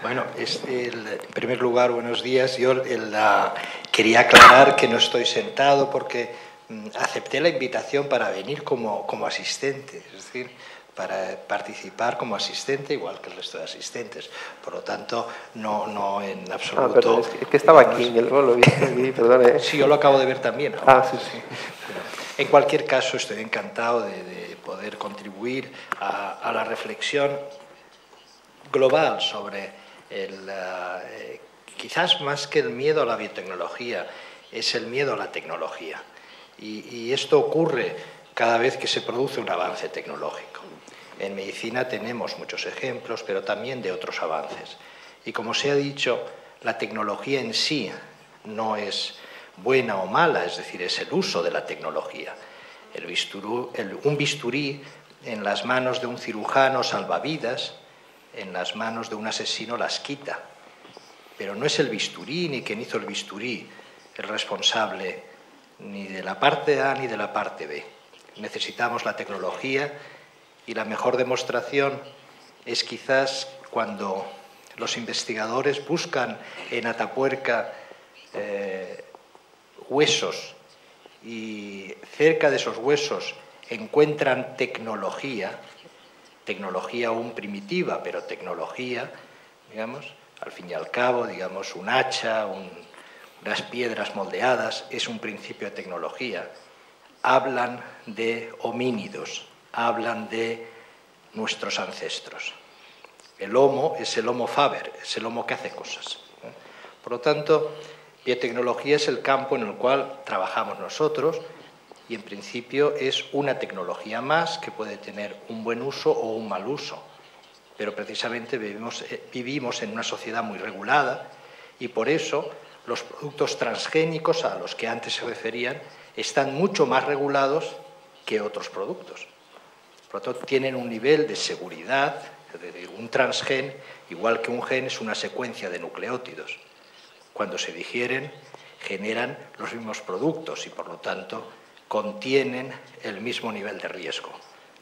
S7: Bueno, en primer lugar, buenos días. Yo quería aclarar que no estoy sentado porque acepté la invitación para venir como asistente, es decir, para participar como asistente, igual que el resto de asistentes. Por lo tanto, no en absoluto...
S1: Perdón, es que estaba aquí en el bolo, perdone.
S7: Sí, yo lo acabo de ver también.
S1: Sí.
S7: En cualquier caso, estoy encantado de poder contribuir a la reflexión global sobre quizás más que el miedo a la biotecnología, es el miedo a la tecnología. Y esto ocurre cada vez que se produce un avance tecnológico. En medicina tenemos muchos ejemplos, pero también de otros avances. Y como se ha dicho, la tecnología en sí no es buena o mala, es decir, es el uso de la tecnología. Un bisturí en las manos de un cirujano salva vidas, en las manos de un asesino las quita. Pero no es el bisturí ni quien hizo el bisturí el responsable ni de la parte A ni de la parte B. Necesitamos la tecnología y la mejor demostración es quizás cuando los investigadores buscan en Atapuerca huesos y cerca de esos huesos encuentran tecnología aún primitiva, pero tecnología, digamos, al fin y al cabo, digamos, un hacha, unas piedras moldeadas, es un principio de tecnología. Hablan de homínidos, hablan de nuestros ancestros. El Homo es el Homo faber, es el Homo que hace cosas. Por lo tanto, biotecnología es el campo en el cual trabajamos nosotros y en principio es una tecnología más que puede tener un buen uso o un mal uso. Pero precisamente vivimos en una sociedad muy regulada y por eso los productos transgénicos a los que antes se referían están mucho más regulados que otros productos. Por lo tanto, tienen un nivel de seguridad, es decir, un transgen, igual que un gen, es una secuencia de nucleótidos. Cuando se digieren, generan los mismos productos y, por lo tanto, contienen el mismo nivel de riesgo,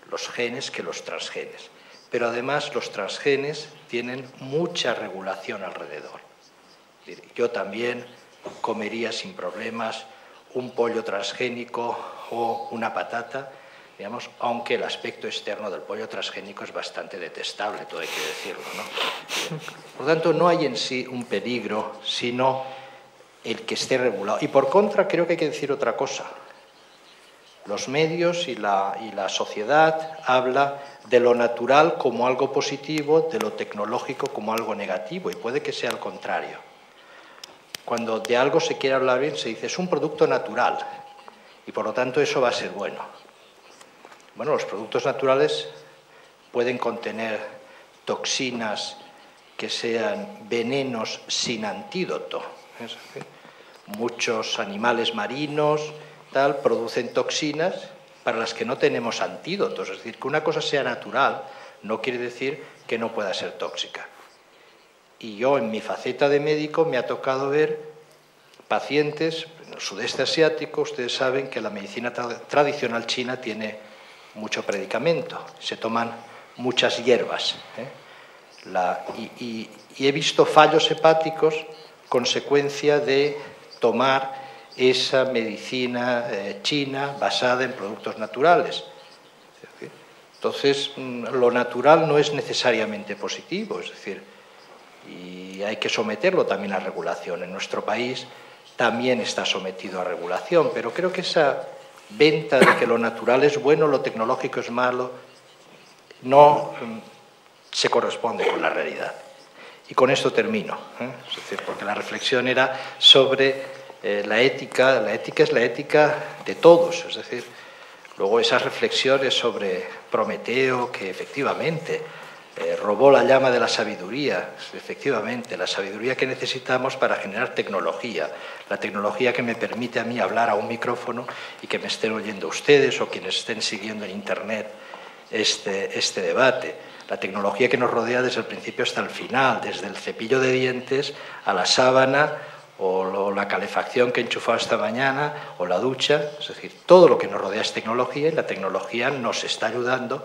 S7: los genes que los transgenes. Pero además los transgenes tienen mucha regulación alrededor. Yo también comería sin problemas un pollo transgénico o una patata, digamos, aunque el aspecto externo del pollo transgénico es bastante detestable, todo hay que decirlo, ¿no? Por lo tanto, no hay en sí un peligro, sino el que esté regulado. Y por contra, creo que hay que decir otra cosa. Los medios y la sociedad habla de lo natural como algo positivo, de lo tecnológico como algo negativo, y puede que sea al contrario. Cuando de algo se quiere hablar bien, se dice es un producto natural, y por lo tanto eso va a ser bueno. Bueno, los productos naturales pueden contener toxinas que sean venenos sin antídoto. Es decir, muchos animales marinos producen toxinas para las que no tenemos antídotos. Es decir, que una cosa sea natural no quiere decir que no pueda ser tóxica. Y yo, en mi faceta de médico, me ha tocado ver pacientes en el sudeste asiático. Ustedes saben que la medicina tradicional china tiene mucho predicamento, se toman muchas hierbas. Y he visto fallos hepáticos consecuencia de tomar esa medicina china basada en productos naturales. Entonces, lo natural no es necesariamente positivo, es decir, y hay que someterlo también a regulación. En nuestro país también está sometido a regulación, pero creo que esa venta de que lo natural es bueno, lo tecnológico es malo, no se corresponde con la realidad. Y con esto termino, es decir, porque la reflexión era sobre la ética es la ética de todos, es decir, luego esas reflexiones sobre Prometeo, que efectivamente robó la llama de la sabiduría, efectivamente, la sabiduría que necesitamos para generar tecnología, la tecnología que me permite a mí hablar a un micrófono y que me estén oyendo ustedes o quienes estén siguiendo en Internet este debate, la tecnología que nos rodea desde el principio hasta el final, desde el cepillo de dientes a la sábana o la calefacción que he enchufado esta mañana o la ducha, es decir, todo lo que nos rodea es tecnología y la tecnología nos está ayudando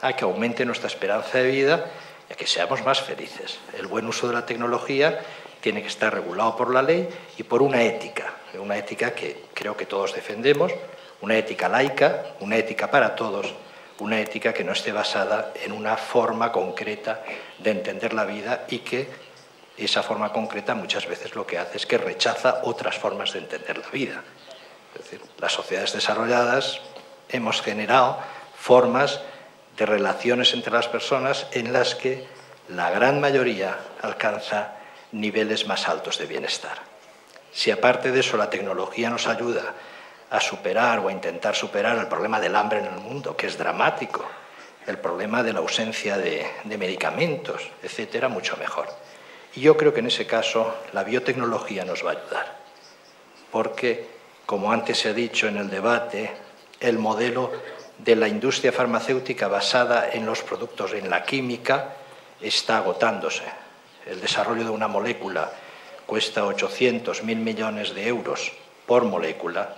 S7: a que aumente nuestra esperanza de vida y a que seamos más felices. El buen uso de la tecnología tiene que estar regulado por la ley y por una ética que creo que todos defendemos, una ética laica, una ética para todos, una ética que no esté basada en una forma concreta de entender la vida y que esa forma concreta muchas veces lo que hace es que rechaza otras formas de entender la vida. Es decir, las sociedades desarrolladas hemos generado formas de relaciones entre las personas en las que la gran mayoría alcanza niveles más altos de bienestar. Si aparte de eso la tecnología nos ayuda a superar o a intentar superar el problema del hambre en el mundo, que es dramático, el problema de la ausencia de medicamentos, etcétera, mucho mejor. Y yo creo que en ese caso la biotecnología nos va a ayudar, porque, como antes se ha dicho en el debate, el modelo de la industria farmacéutica basada en los productos, en la química, está agotándose. El desarrollo de una molécula cuesta 800.000 millones de euros por molécula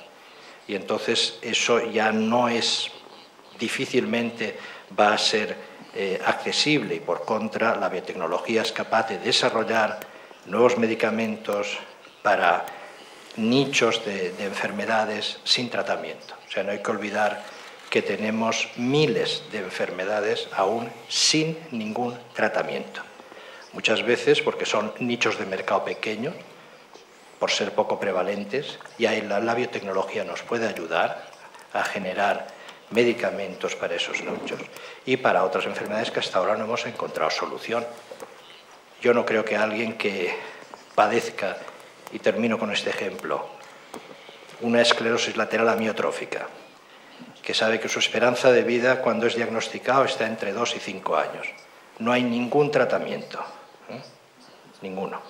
S7: y entonces eso ya no es, difícilmente va a ser accesible y por contra la biotecnología es capaz de desarrollar nuevos medicamentos para nichos de enfermedades sin tratamiento. O sea, no hay que olvidar que tenemos miles de enfermedades aún sin ningún tratamiento. Muchas veces porque son nichos de mercado pequeños, por ser poco prevalentes, y ahí la biotecnología nos puede ayudar a generar medicamentos para esos nichos y para otras enfermedades que hasta ahora no hemos encontrado solución. Yo no creo que alguien que padezca, y termino con este ejemplo, una esclerosis lateral amiotrófica, que sabe que su esperanza de vida cuando es diagnosticado está entre 2 y 5 años. No hay ningún tratamiento, ninguno.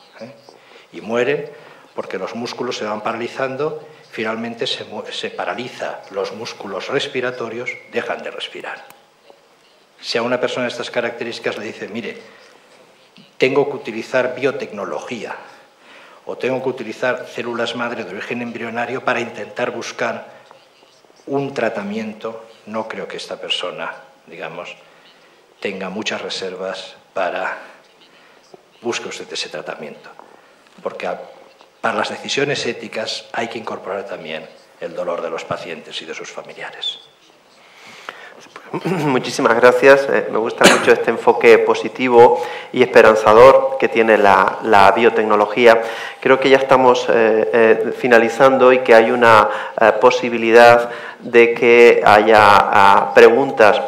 S7: Y mueren porque los músculos se van paralizando, finalmente se paraliza los músculos respiratorios, dejan de respirar. Si a una persona de estas características le dice, mire, tengo que utilizar biotecnología o tengo que utilizar células madre de origen embrionario para intentar buscar un tratamiento, no creo que esta persona, digamos, tenga muchas reservas para buscar usted ese tratamiento. Porque para las decisiones éticas hay que incorporar también el dolor de los pacientes y de sus familiares.
S1: Muchísimas gracias. Me gusta mucho este enfoque positivo y esperanzador que tiene la biotecnología. Creo que ya estamos finalizando y que hay una posibilidad de que haya preguntas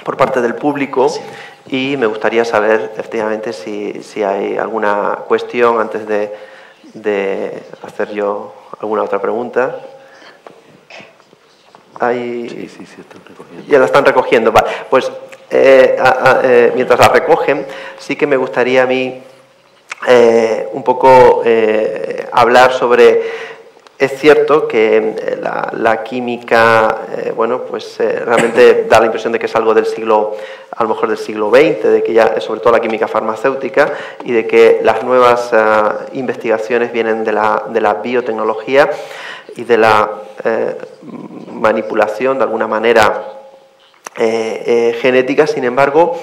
S1: por parte del público. Sí. Y me gustaría saber, efectivamente, si hay alguna cuestión antes de hacer yo alguna otra pregunta. Sí, están recogiendo. Ya la están recogiendo. Vale. Pues mientras la recogen, sí que me gustaría a mí un poco hablar sobre... Es cierto que la química, bueno, pues realmente da la impresión de que es algo del siglo, a lo mejor del siglo XX, de que ya, sobre todo la química farmacéutica, y de que las nuevas investigaciones vienen de la biotecnología y de la manipulación, de alguna manera, genética. Sin embargo,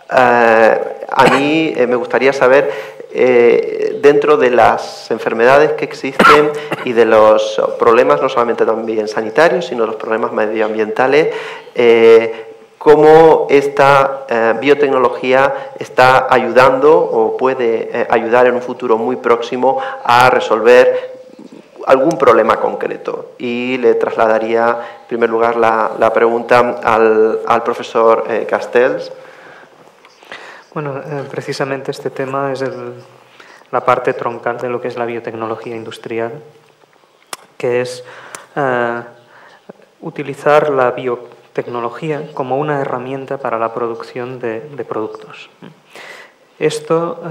S1: a mí me gustaría saber, dentro de las enfermedades que existen y de los problemas, no solamente también sanitarios, sino los problemas medioambientales, cómo esta biotecnología está ayudando o puede ayudar en un futuro muy próximo a resolver algún problema concreto. Y le trasladaría, en primer lugar, la pregunta al profesor Castells.
S3: Bueno, precisamente este tema es la parte troncal de lo que es la biotecnología industrial, que es utilizar la biotecnología como una herramienta para la producción de productos. Esto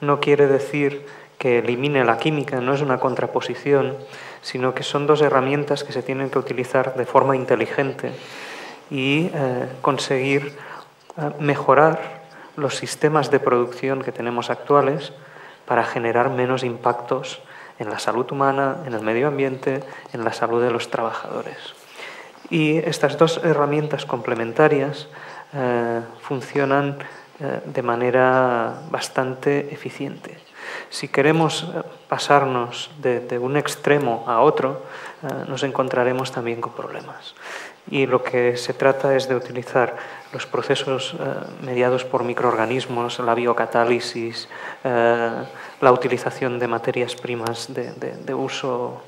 S3: no quiere decir que elimine la química, no es una contraposición, sino que son dos herramientas que se tienen que utilizar de forma inteligente y conseguir mejorar los sistemas de producción que tenemos actuales para generar menos impactos en la salud humana, en el medio ambiente, en la salud de los trabajadores. Y estas dos herramientas complementarias funcionan de manera bastante eficiente. Si queremos pasarnos de un extremo a otro, nos encontraremos también con problemas. Y lo que se trata es de utilizar los procesos mediados por microorganismos, la biocatálisis, la utilización de materias primas de uso,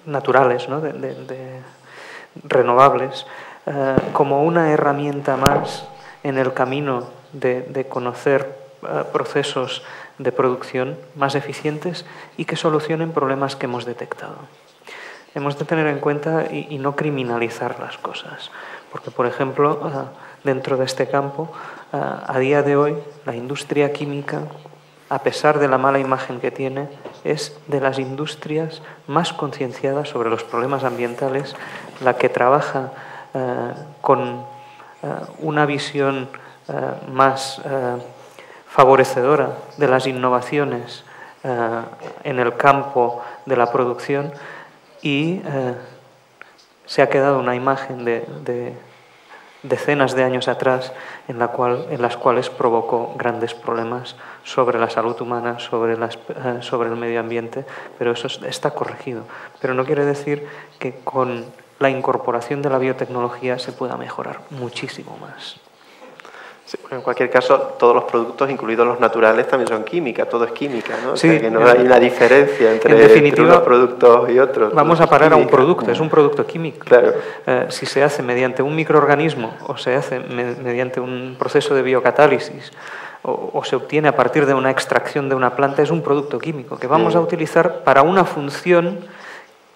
S3: naturales, ¿no? de renovables, como una herramienta más en el camino de conocer procesos de producción más eficientes y que solucionen problemas que hemos detectado. Hemos de tener en cuenta y no criminalizar las cosas, porque, por ejemplo, dentro de este campo, a día de hoy, la industria química, a pesar de la mala imagen que tiene, es de las industrias más concienciadas sobre los problemas ambientales, la que trabaja con una visión más favorecedora de las innovaciones en el campo de la producción, y se ha quedado una imagen de decenas de años atrás en las cuales provocó grandes problemas sobre la salud humana, sobre el medio ambiente, pero eso está corregido. Pero no quiere decir que con la incorporación de la biotecnología se pueda mejorar muchísimo más.
S1: Sí, en cualquier caso, todos los productos, incluidos los naturales, también son química, todo es química, ¿no?
S3: Sí,
S1: o sea, que no hay una diferencia entre unos productos y otros.
S3: Vamos a parar a un producto, es un producto químico.
S1: Claro.
S3: Si se hace mediante un microorganismo o se hace mediante un proceso de biocatálisis o se obtiene a partir de una extracción de una planta, es un producto químico que vamos a utilizar para una función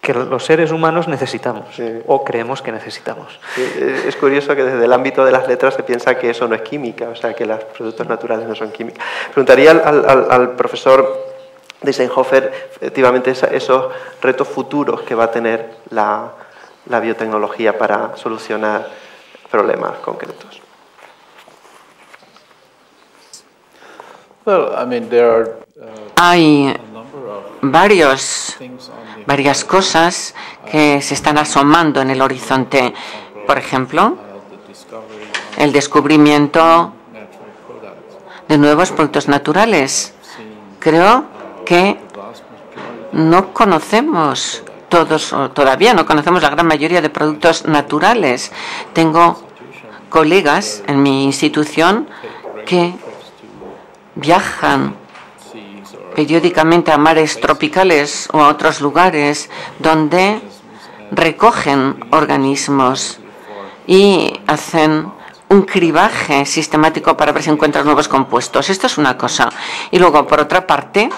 S3: que los seres humanos necesitamos, o creemos que necesitamos.
S1: Sí, es curioso que desde el ámbito de las letras se piensa que eso no es química, o sea, que los productos naturales no son química. Preguntaría al profesor Dientzenhofer, efectivamente, esos retos futuros que va a tener la biotecnología para solucionar problemas concretos.
S6: Hay varias cosas que se están asomando en el horizonte. Por ejemplo, el descubrimiento de nuevos productos naturales. Creo que no conocemos todavía no conocemos la gran mayoría de productos naturales. Tengo colegas en mi institución que viajan periódicamente a mares tropicales o a otros lugares donde recogen organismos y hacen un cribaje sistemático para ver si encuentran nuevos compuestos. Esto es una cosa. Y luego, por otra parte,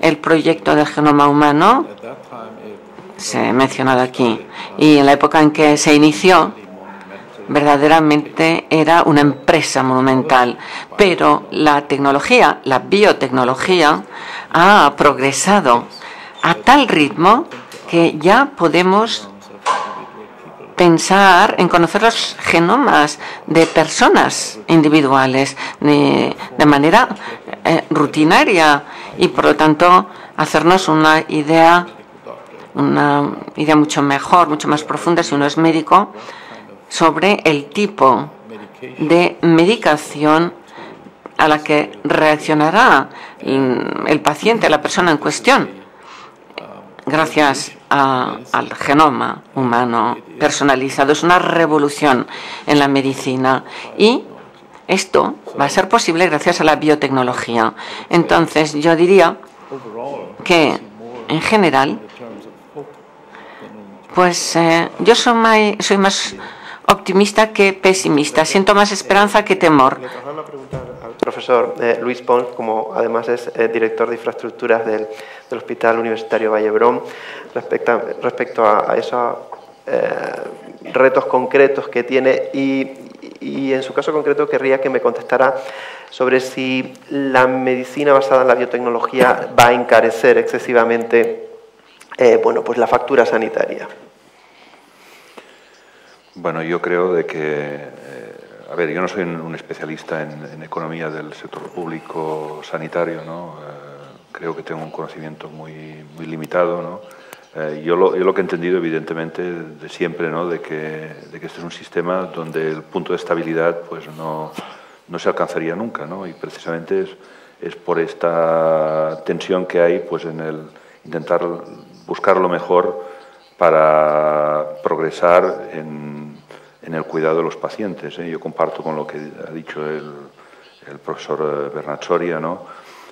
S6: el proyecto del genoma humano se ha mencionado aquí. Y en la época en que se inició, verdaderamente era una empresa monumental, pero la tecnología, la biotecnología, ha progresado a tal ritmo que ya podemos pensar en conocer los genomas de personas individuales de manera rutinaria y, por lo tanto, hacernos una idea mucho mejor, mucho más profunda, si uno es médico, sobre el tipo de medicación a la que reaccionará el paciente, la persona en cuestión, gracias al genoma humano personalizado. Es una revolución en la medicina y esto va a ser posible gracias a la biotecnología. Entonces, yo diría que, en general, pues yo soy más optimista que pesimista. Siento más esperanza que temor.
S1: profesor Luis Pons, como además es director de infraestructuras del Hospital Universitario Vall-d'Hebron, respecto a esos retos concretos que tiene y en su caso concreto querría que me contestara sobre si la medicina basada en la biotecnología va a encarecer excesivamente pues la factura sanitaria.
S4: Bueno, yo creo de que, a ver, yo no soy un especialista en economía del sector público sanitario, ¿no? Creo que tengo un conocimiento muy limitado, ¿no? Yo lo que he entendido, evidentemente, de siempre, ¿no? de que este es un sistema donde el punto de estabilidad pues no se alcanzaría nunca, ¿no? Y precisamente es por esta tensión que hay pues en el intentar buscar lo mejor para progresar en el cuidado de los pacientes. Yo comparto con lo que ha dicho el profesor Bernat Soria, ¿no?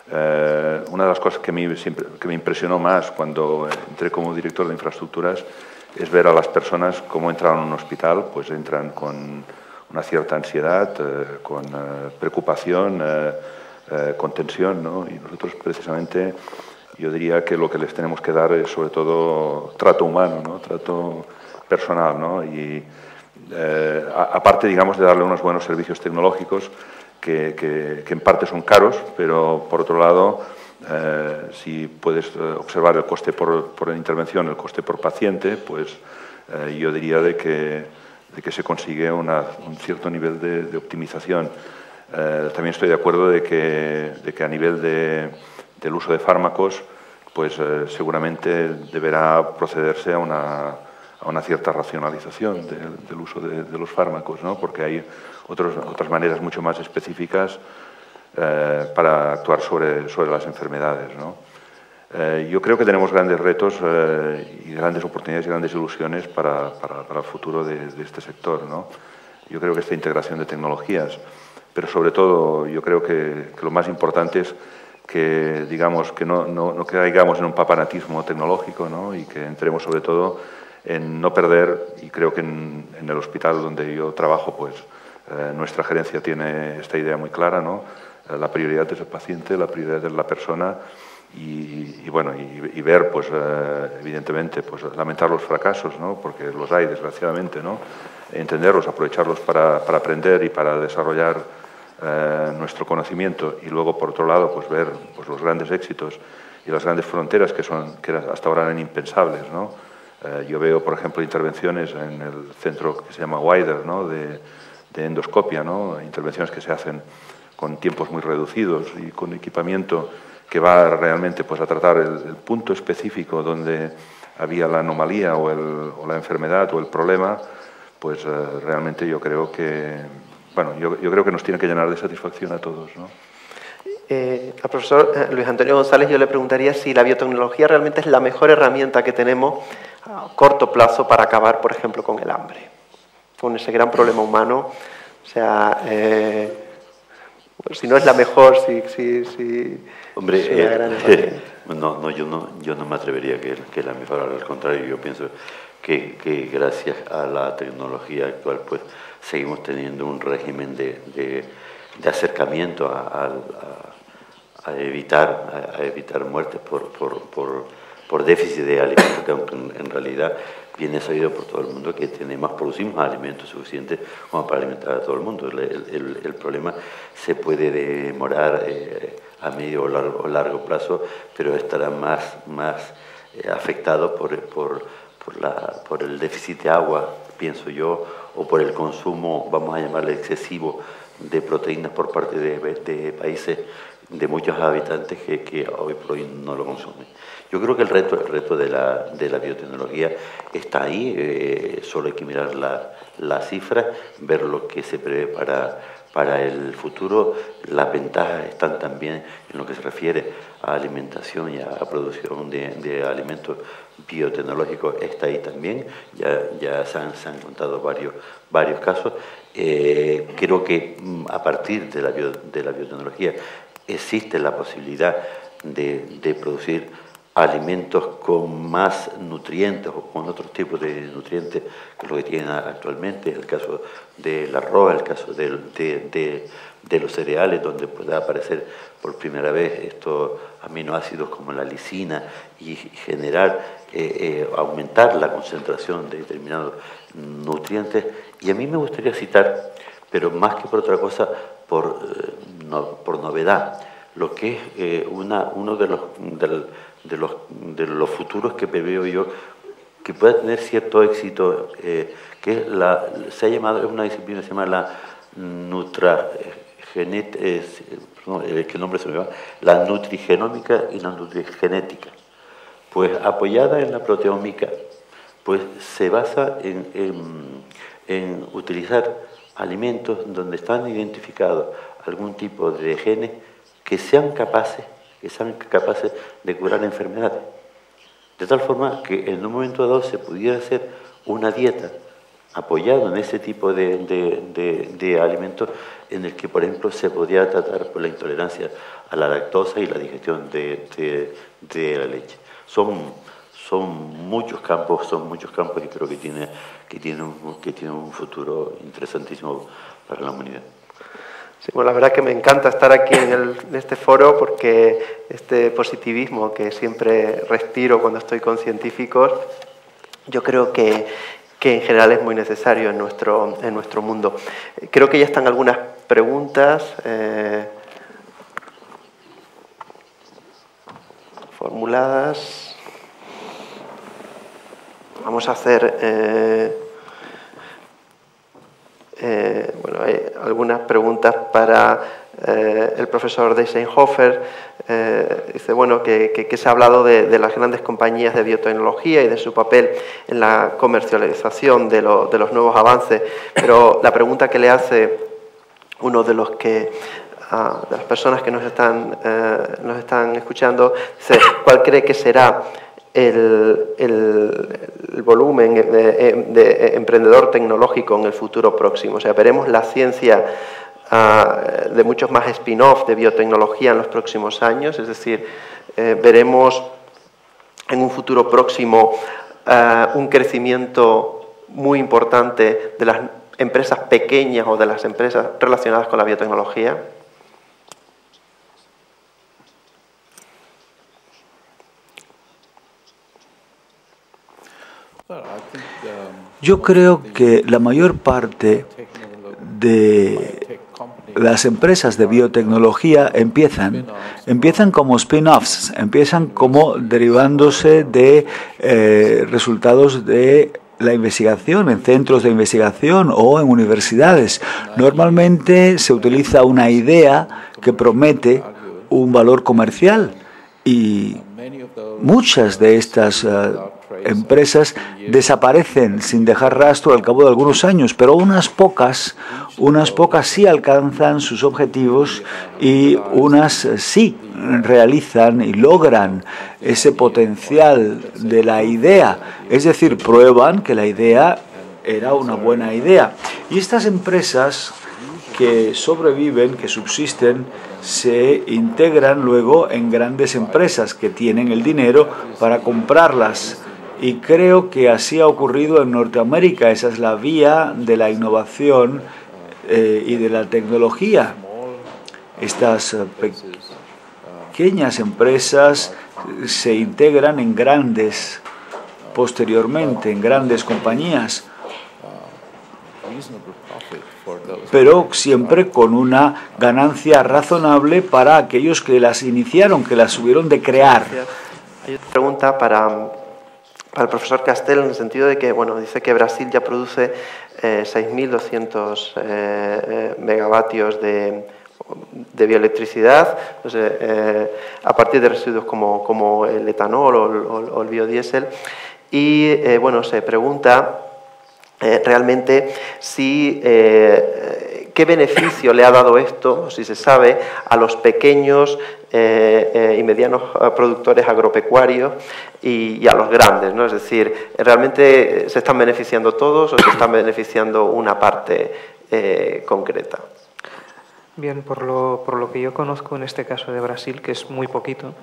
S4: Una de las cosas que me impresionó más cuando entré como director de infraestructuras es ver a las personas cómo entran a un hospital, pues entran con una cierta ansiedad, con preocupación, con tensión, ¿no? Y nosotros precisamente yo diría que lo que les tenemos que dar es sobre todo trato humano, ¿no? Trato personal, ¿no? Y aparte, digamos, de darle unos buenos servicios tecnológicos que en parte son caros, pero por otro lado, si puedes observar el coste por intervención, el coste por paciente, pues yo diría de que se consigue un cierto nivel de optimización. También estoy de acuerdo de que a nivel del uso de fármacos, pues seguramente deberá procederse a una cierta racionalización del uso de los fármacos, ¿no? Porque hay otras maneras mucho más específicas para actuar sobre las enfermedades, ¿no? Yo creo que tenemos grandes retos y grandes oportunidades y grandes ilusiones para el futuro de este sector, ¿no? Yo creo que esta integración de tecnologías, pero sobre todo yo creo que lo más importante es que, digamos, que no caigamos en un papanatismo tecnológico, ¿no? Y que entremos sobre todo en no perder, y creo que en el hospital donde yo trabajo, pues nuestra gerencia tiene esta idea muy clara, ¿no? La prioridad es el paciente, la prioridad es la persona y ver, pues evidentemente, pues lamentar los fracasos, ¿no? Porque los hay, desgraciadamente, ¿no? Entenderlos, aprovecharlos para aprender y para desarrollar nuestro conocimiento y luego, por otro lado, pues ver pues, los grandes éxitos y las grandes fronteras que hasta ahora eran impensables, ¿no? Yo veo, por ejemplo, intervenciones en el centro que se llama WIDER, ¿no? de endoscopia, ¿no? Intervenciones que se hacen con tiempos muy reducidos y con equipamiento que va realmente pues, a tratar el punto específico donde había la anomalía o la enfermedad o el problema, pues realmente yo creo que, bueno, yo creo que nos tiene que llenar de satisfacción a todos, ¿no?
S1: Al profesor Luis Antonio González yo le preguntaría si la biotecnología realmente es la mejor herramienta que tenemos a corto plazo para acabar, por ejemplo, con el hambre, con ese gran problema humano. O sea, si no es la mejor,
S5: Hombre,
S1: es una gran herramienta.
S5: yo no me atrevería que la mejor, al contrario, yo pienso que gracias a la tecnología actual, pues seguimos teniendo un régimen de acercamiento a evitar muertes por déficit de alimentos, que aunque en realidad viene sabido por todo el mundo que producimos alimentos suficientes como para alimentar a todo el mundo. El problema se puede demorar a medio o largo plazo, pero estará más afectado por el déficit de agua, pienso yo, o por el consumo, vamos a llamarle excesivo, de proteínas por parte de países, de muchos habitantes que hoy por hoy no lo consumen. Yo creo que el reto de la biotecnología está ahí, solo hay que mirar las cifras, ver lo que se prevé para el futuro. Las ventajas están también en lo que se refiere a alimentación y a producción de alimentos biotecnológicos, está ahí también, ya se han contado varios casos. Creo que a partir de la biotecnología existe la posibilidad de producir alimentos con más nutrientes o con otros tipos de nutrientes que lo que tienen actualmente, el caso del arroz, el caso de de los cereales, donde pueda aparecer por primera vez estos aminoácidos como la lisina y generar, aumentar la concentración de determinados nutrientes. Y a mí me gustaría citar, pero más que por otra cosa, por novedad, lo que es uno de los futuros que preveo yo que pueda tener cierto éxito, que es se ha llamado, es una disciplina que se llama la ¿qué nombre se me va? La nutrigenómica y la nutrigenética. Pues apoyada en la proteómica, pues se basa en utilizar alimentos donde están identificados algún tipo de genes que sean capaces de curar enfermedades. De tal forma que en un momento dado se pudiera hacer una dieta apoyada en ese tipo de alimentos en el que, por ejemplo, se podía tratar por la intolerancia a la lactosa y la digestión de la leche. Son muchos campos y creo que tiene un futuro interesantísimo para la humanidad.
S1: Sí, bueno, la verdad que me encanta estar aquí en este foro porque este positivismo que siempre respiro cuando estoy con científicos, yo creo que en general es muy necesario en nuestro mundo. Creo que ya están algunas preguntas formuladas. Vamos a hacer... bueno, hay algunas preguntas para el profesor Deissenhofer. Dice, bueno, que se ha hablado de las grandes compañías de biotecnología y de su papel en la comercialización de los nuevos avances, pero la pregunta que le hace uno de de las personas que nos están escuchando, dice, ¿cuál cree que será el volumen de emprendedor tecnológico en el futuro próximo? O sea, veremos la ciencia de muchos más spin-off de biotecnología en los próximos años, es decir, veremos en un futuro próximo un crecimiento muy importante de las empresas pequeñas o de las empresas relacionadas con la biotecnología.
S2: Yo creo que la mayor parte de las empresas de biotecnología empiezan como spin-offs, empiezan como derivándose de resultados de la investigación en centros de investigación o en universidades. Normalmente se utiliza una idea que promete un valor comercial y muchas de estas empresas desaparecen sin dejar rastro al cabo de algunos años, pero unas pocas sí alcanzan sus objetivos y unas sí realizan y logran ese potencial de la idea, es decir, prueban que la idea era una buena idea. Y estas empresas que sobreviven, que subsisten, se integran luego en grandes empresas que tienen el dinero para comprarlas. Y creo que así ha ocurrido en Norteamérica. Esa es la vía de la innovación y de la tecnología. Estas pequeñas empresas se integran en grandes, posteriormente, en grandes compañías, pero siempre con una ganancia razonable para aquellos que las iniciaron, que las hubieron de crear.
S1: Hay otra pregunta para el profesor Castell, en el sentido de que, bueno, dice que Brasil ya produce 6.200 megavatios de bioelectricidad, a partir de residuos como el etanol o el biodiesel. Y, bueno, se pregunta realmente si qué beneficio le ha dado esto, si se sabe, a los pequeños y medianos productores agropecuarios y a los grandes, ¿no? Es decir, ¿realmente se están beneficiando todos o se están beneficiando una parte concreta?
S3: Bien, por lo que yo conozco en este caso de Brasil, que es muy poquito,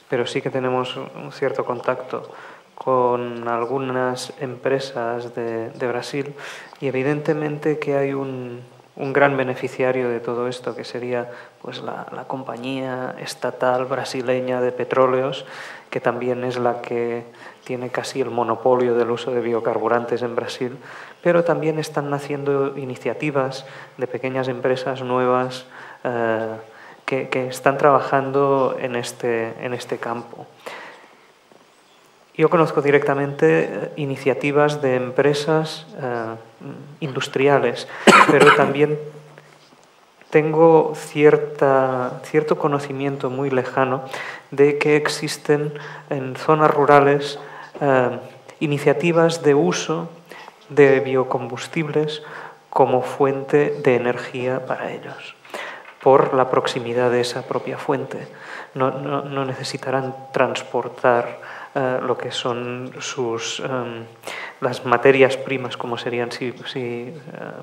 S3: pero sí que tenemos un cierto contacto con algunas empresas de Brasil, y evidentemente que hay un un gran beneficiario de todo esto, que sería pues la compañía estatal brasileña de petróleos, que también es la que tiene casi el monopolio del uso de biocarburantes en Brasil, pero también están naciendo iniciativas de pequeñas empresas nuevas que están trabajando en este campo. Yo conozco directamente iniciativas de empresas industriales, pero también tengo cierto conocimiento muy lejano de que existen en zonas rurales iniciativas de uso de biocombustibles como fuente de energía para ellos, por la proximidad de esa propia fuente. No necesitarán transportar lo que son las materias primas, como serían si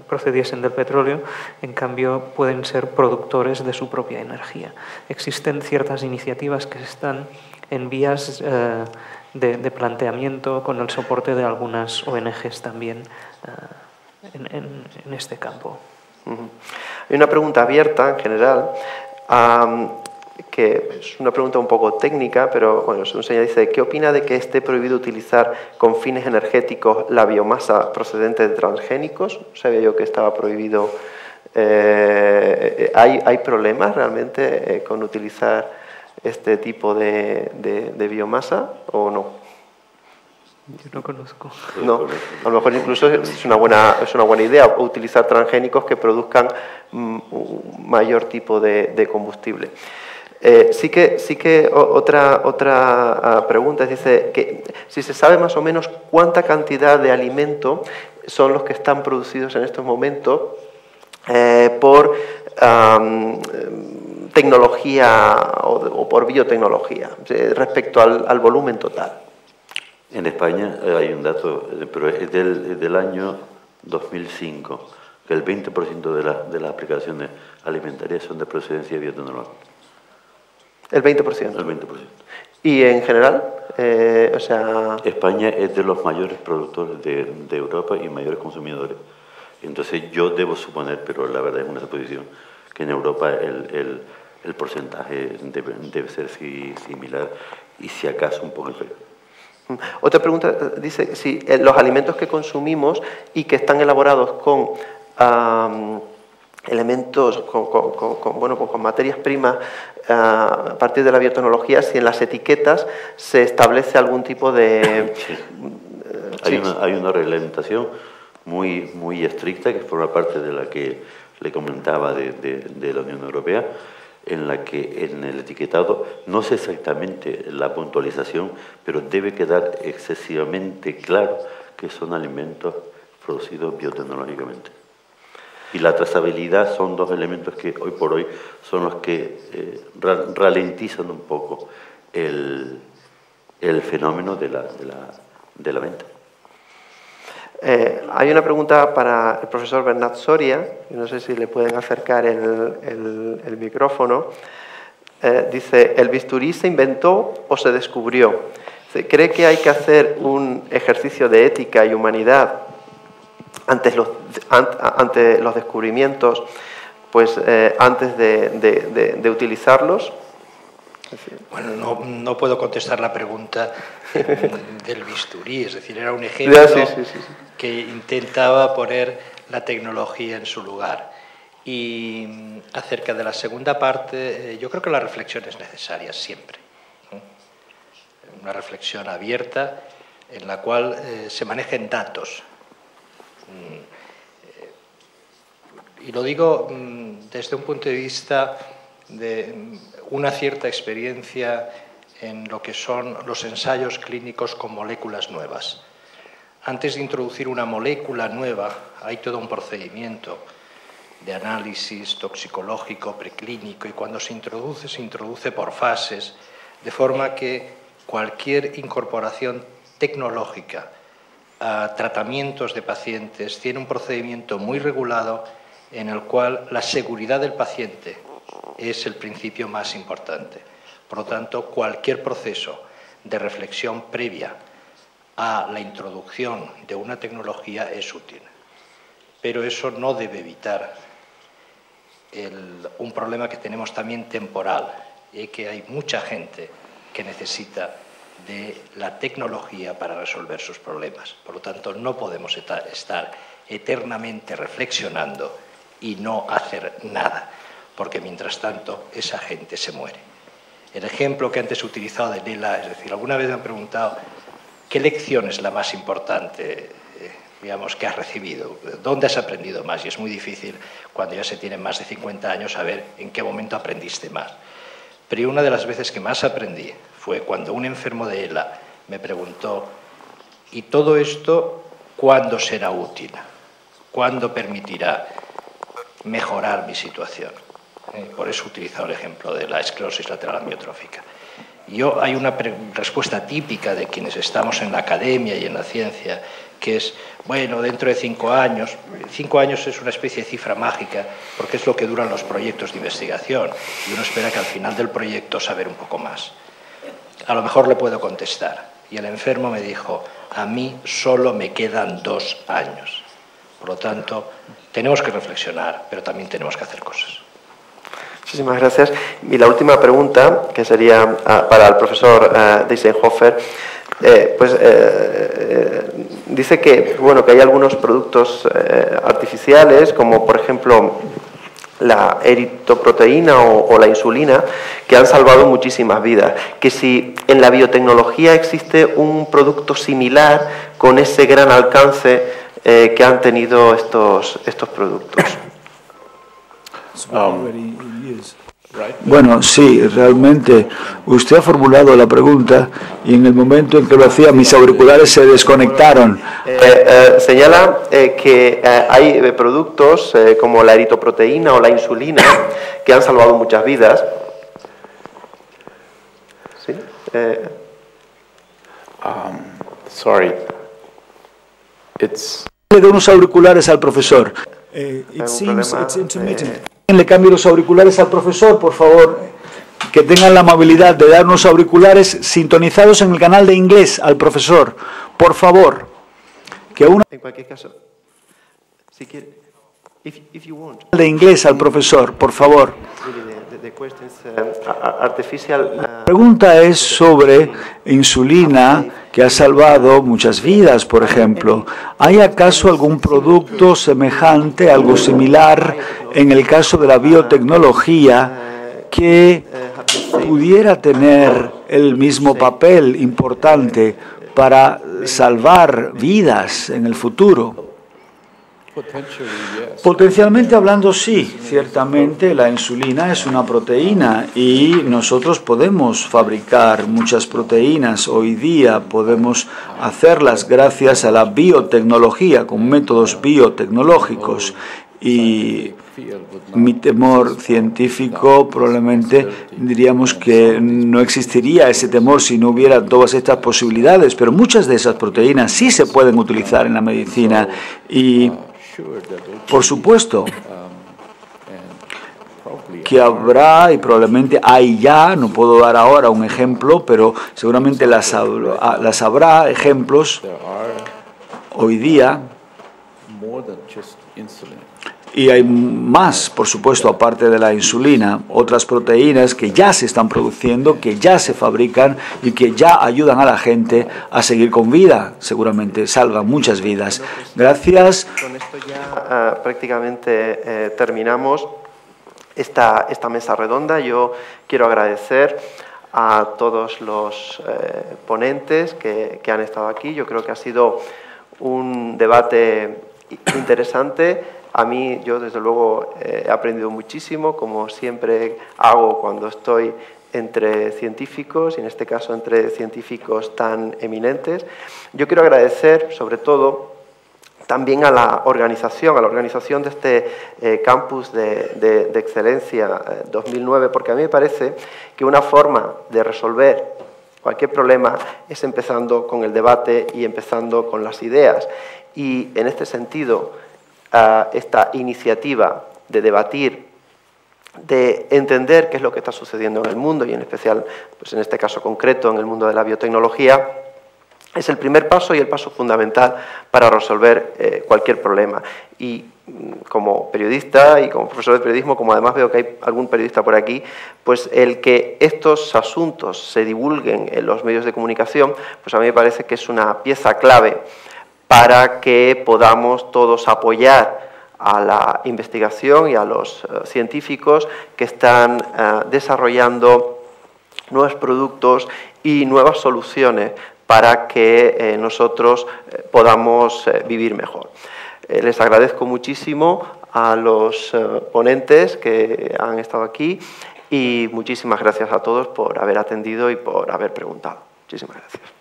S3: procediesen del petróleo. En cambio, pueden ser productores de su propia energía. Existen ciertas iniciativas que están en vías de planteamiento con el soporte de algunas ONGs también en este campo.
S1: Hay una pregunta abierta en general, que es una pregunta un poco técnica, pero bueno, un señor dice: ¿qué opina de que esté prohibido utilizar con fines energéticos la biomasa procedente de transgénicos? Sabía yo que estaba prohibido. ¿Hay problemas realmente con utilizar este tipo de biomasa o no?
S3: Yo no conozco.
S1: No, a lo mejor incluso es una buena idea utilizar transgénicos que produzcan un mayor tipo de combustible. Sí que otra pregunta dice que si se sabe más o menos cuánta cantidad de alimento son los que están producidos en estos momentos por tecnología o por biotecnología respecto al volumen total.
S5: En España hay un dato, pero es del año 2005, que el 20% de las aplicaciones alimentarias son de procedencia biotecnológica.
S1: ¿El 20%?
S5: El 20%.
S1: ¿Y en general?
S5: España es de los mayores productores de Europa y mayores consumidores. Entonces yo debo suponer, pero la verdad es una suposición, que en Europa el porcentaje debe ser similar y si acaso un poco inferior.
S1: Otra pregunta dice si los alimentos que consumimos y que están elaborados con elementos, con materias primas a partir de la biotecnología, si en las etiquetas se establece algún tipo de...
S5: Sí. Hay una reglamentación muy estricta que forma parte de la que le comentaba de la Unión Europea, en la que en el etiquetado, no sé exactamente la puntualización, pero debe quedar excesivamente claro que son alimentos producidos biotecnológicamente. Y la trazabilidad son dos elementos que hoy por hoy son los que ralentizan un poco el fenómeno de la venta.
S1: Hay una pregunta para el profesor Bernat Soria, no sé si le pueden acercar el micrófono. Dice: ¿el bisturí se inventó o se descubrió? ¿Cree que hay que hacer un ejercicio de ética y humanidad ante los descubrimientos, pues antes de utilizarlos?
S7: Bueno, no puedo contestar la pregunta del bisturí, es decir, era un ejemplo que intentaba poner la tecnología en su lugar. Y acerca de la segunda parte, yo creo que la reflexión es necesaria siempre. Una reflexión abierta en la cual se manejen datos. Y lo digo desde un punto de vista de una cierta experiencia en lo que son los ensayos clínicos con moléculas nuevas. Antes de introducir una molécula nueva, hay todo un procedimiento de análisis toxicológico, preclínico, y cuando se introduce por fases, de forma que cualquier incorporación tecnológica a tratamientos de pacientes tiene un procedimiento muy regulado en el cual la seguridad del paciente es el principio más importante. Por lo tanto, cualquier proceso de reflexión previa a la introducción de una tecnología es útil. Pero eso no debe evitar un problema que tenemos también temporal, y que hay mucha gente que necesita de la tecnología para resolver sus problemas. Por lo tanto, no podemos estar eternamente reflexionando y no hacer nada, porque mientras tanto esa gente se muere. El ejemplo que antes he utilizado de Lela, es decir, alguna vez me han preguntado ¿qué lección es la más importante, digamos, que has recibido? ¿Dónde has aprendido más? Y es muy difícil cuando ya se tienen más de 50 años saber en qué momento aprendiste más. Pero una de las veces que más aprendí fue cuando un enfermo de ELA me preguntó ¿y todo esto cuándo será útil? ¿Cuándo permitirá mejorar mi situación? Por eso he utilizado el ejemplo de la esclerosis lateral amiotrófica. Hay una respuesta típica de quienes estamos en la academia y en la ciencia, que es, bueno, dentro de 5 años, 5 años es una especie de cifra mágica, porque es lo que duran los proyectos de investigación, y uno espera que al final del proyecto saber un poco más. A lo mejor le puedo contestar, y el enfermo me dijo, a mí solo me quedan 2 años. Por lo tanto, tenemos que reflexionar, pero también tenemos que hacer cosas.
S1: Muchísimas gracias. Y la última pregunta, que sería para el profesor Diessenhofer, dice que, bueno, que hay algunos productos artificiales, como por ejemplo la eritroproteína o la insulina, que han salvado muchísimas vidas. Que si en la biotecnología existe un producto similar con ese gran alcance que han tenido estos productos.
S2: Bueno, sí, realmente usted ha formulado la pregunta y en el momento en que lo hacía mis auriculares se desconectaron.
S1: Señala que hay productos como la eritroproteína o la insulina que han salvado muchas vidas. ¿Sí?
S2: Le doy unos auriculares al profesor. Le cambio los auriculares al profesor, por favor. Que tengan la amabilidad de dar unos auriculares sintonizados en el canal de inglés al profesor. Por favor.
S1: En cualquier caso, si quiere, if you want.
S2: De inglés al profesor, por favor. La pregunta es sobre insulina que ha salvado muchas vidas, por ejemplo. ¿Hay acaso algún producto semejante, algo similar, en el caso de la biotecnología que pudiera tener el mismo papel importante para salvar vidas en el futuro? Potencialmente hablando, sí, ciertamente la insulina es una proteína y nosotros podemos fabricar muchas proteínas. Hoy día podemos hacerlas gracias a la biotecnología, con métodos biotecnológicos. Y mi temor científico probablemente diríamos que no existiría ese temor si no hubiera todas estas posibilidades, pero muchas de esas proteínas sí se pueden utilizar en la medicina y por supuesto que habrá y probablemente hay ya, no puedo dar ahora un ejemplo, pero seguramente las habrá ejemplos hoy día. Y hay más, por supuesto, aparte de la insulina, otras proteínas que ya se están produciendo, que ya se fabrican y que ya ayudan a la gente a seguir con vida. Seguramente salvan muchas vidas. Gracias.
S1: Con esto ya prácticamente terminamos esta mesa redonda. Yo quiero agradecer a todos los ponentes que han estado aquí. Yo creo que ha sido un debate interesante. A mí, yo desde luego he aprendido muchísimo, como siempre hago cuando estoy entre científicos, y en este caso entre científicos tan eminentes. Yo quiero agradecer, sobre todo, también a la organización de este campus de excelencia 2009, porque a mí me parece que una forma de resolver cualquier problema es empezando con el debate y empezando con las ideas. Y en este sentido, esta iniciativa de debatir, de entender qué es lo que está sucediendo en el mundo y en especial, pues en este caso concreto, en el mundo de la biotecnología, es el primer paso y el paso fundamental para resolver cualquier problema. Y como periodista y como profesor de periodismo, como además veo que hay algún periodista por aquí, pues el que estos asuntos se divulguen en los medios de comunicación, pues a mí me parece que es una pieza clave para que podamos todos apoyar a la investigación y a los científicos que están desarrollando nuevos productos y nuevas soluciones para que nosotros podamos vivir mejor. Les agradezco muchísimo a los ponentes que han estado aquí y muchísimas gracias a todos por haber atendido y por haber preguntado. Muchísimas gracias.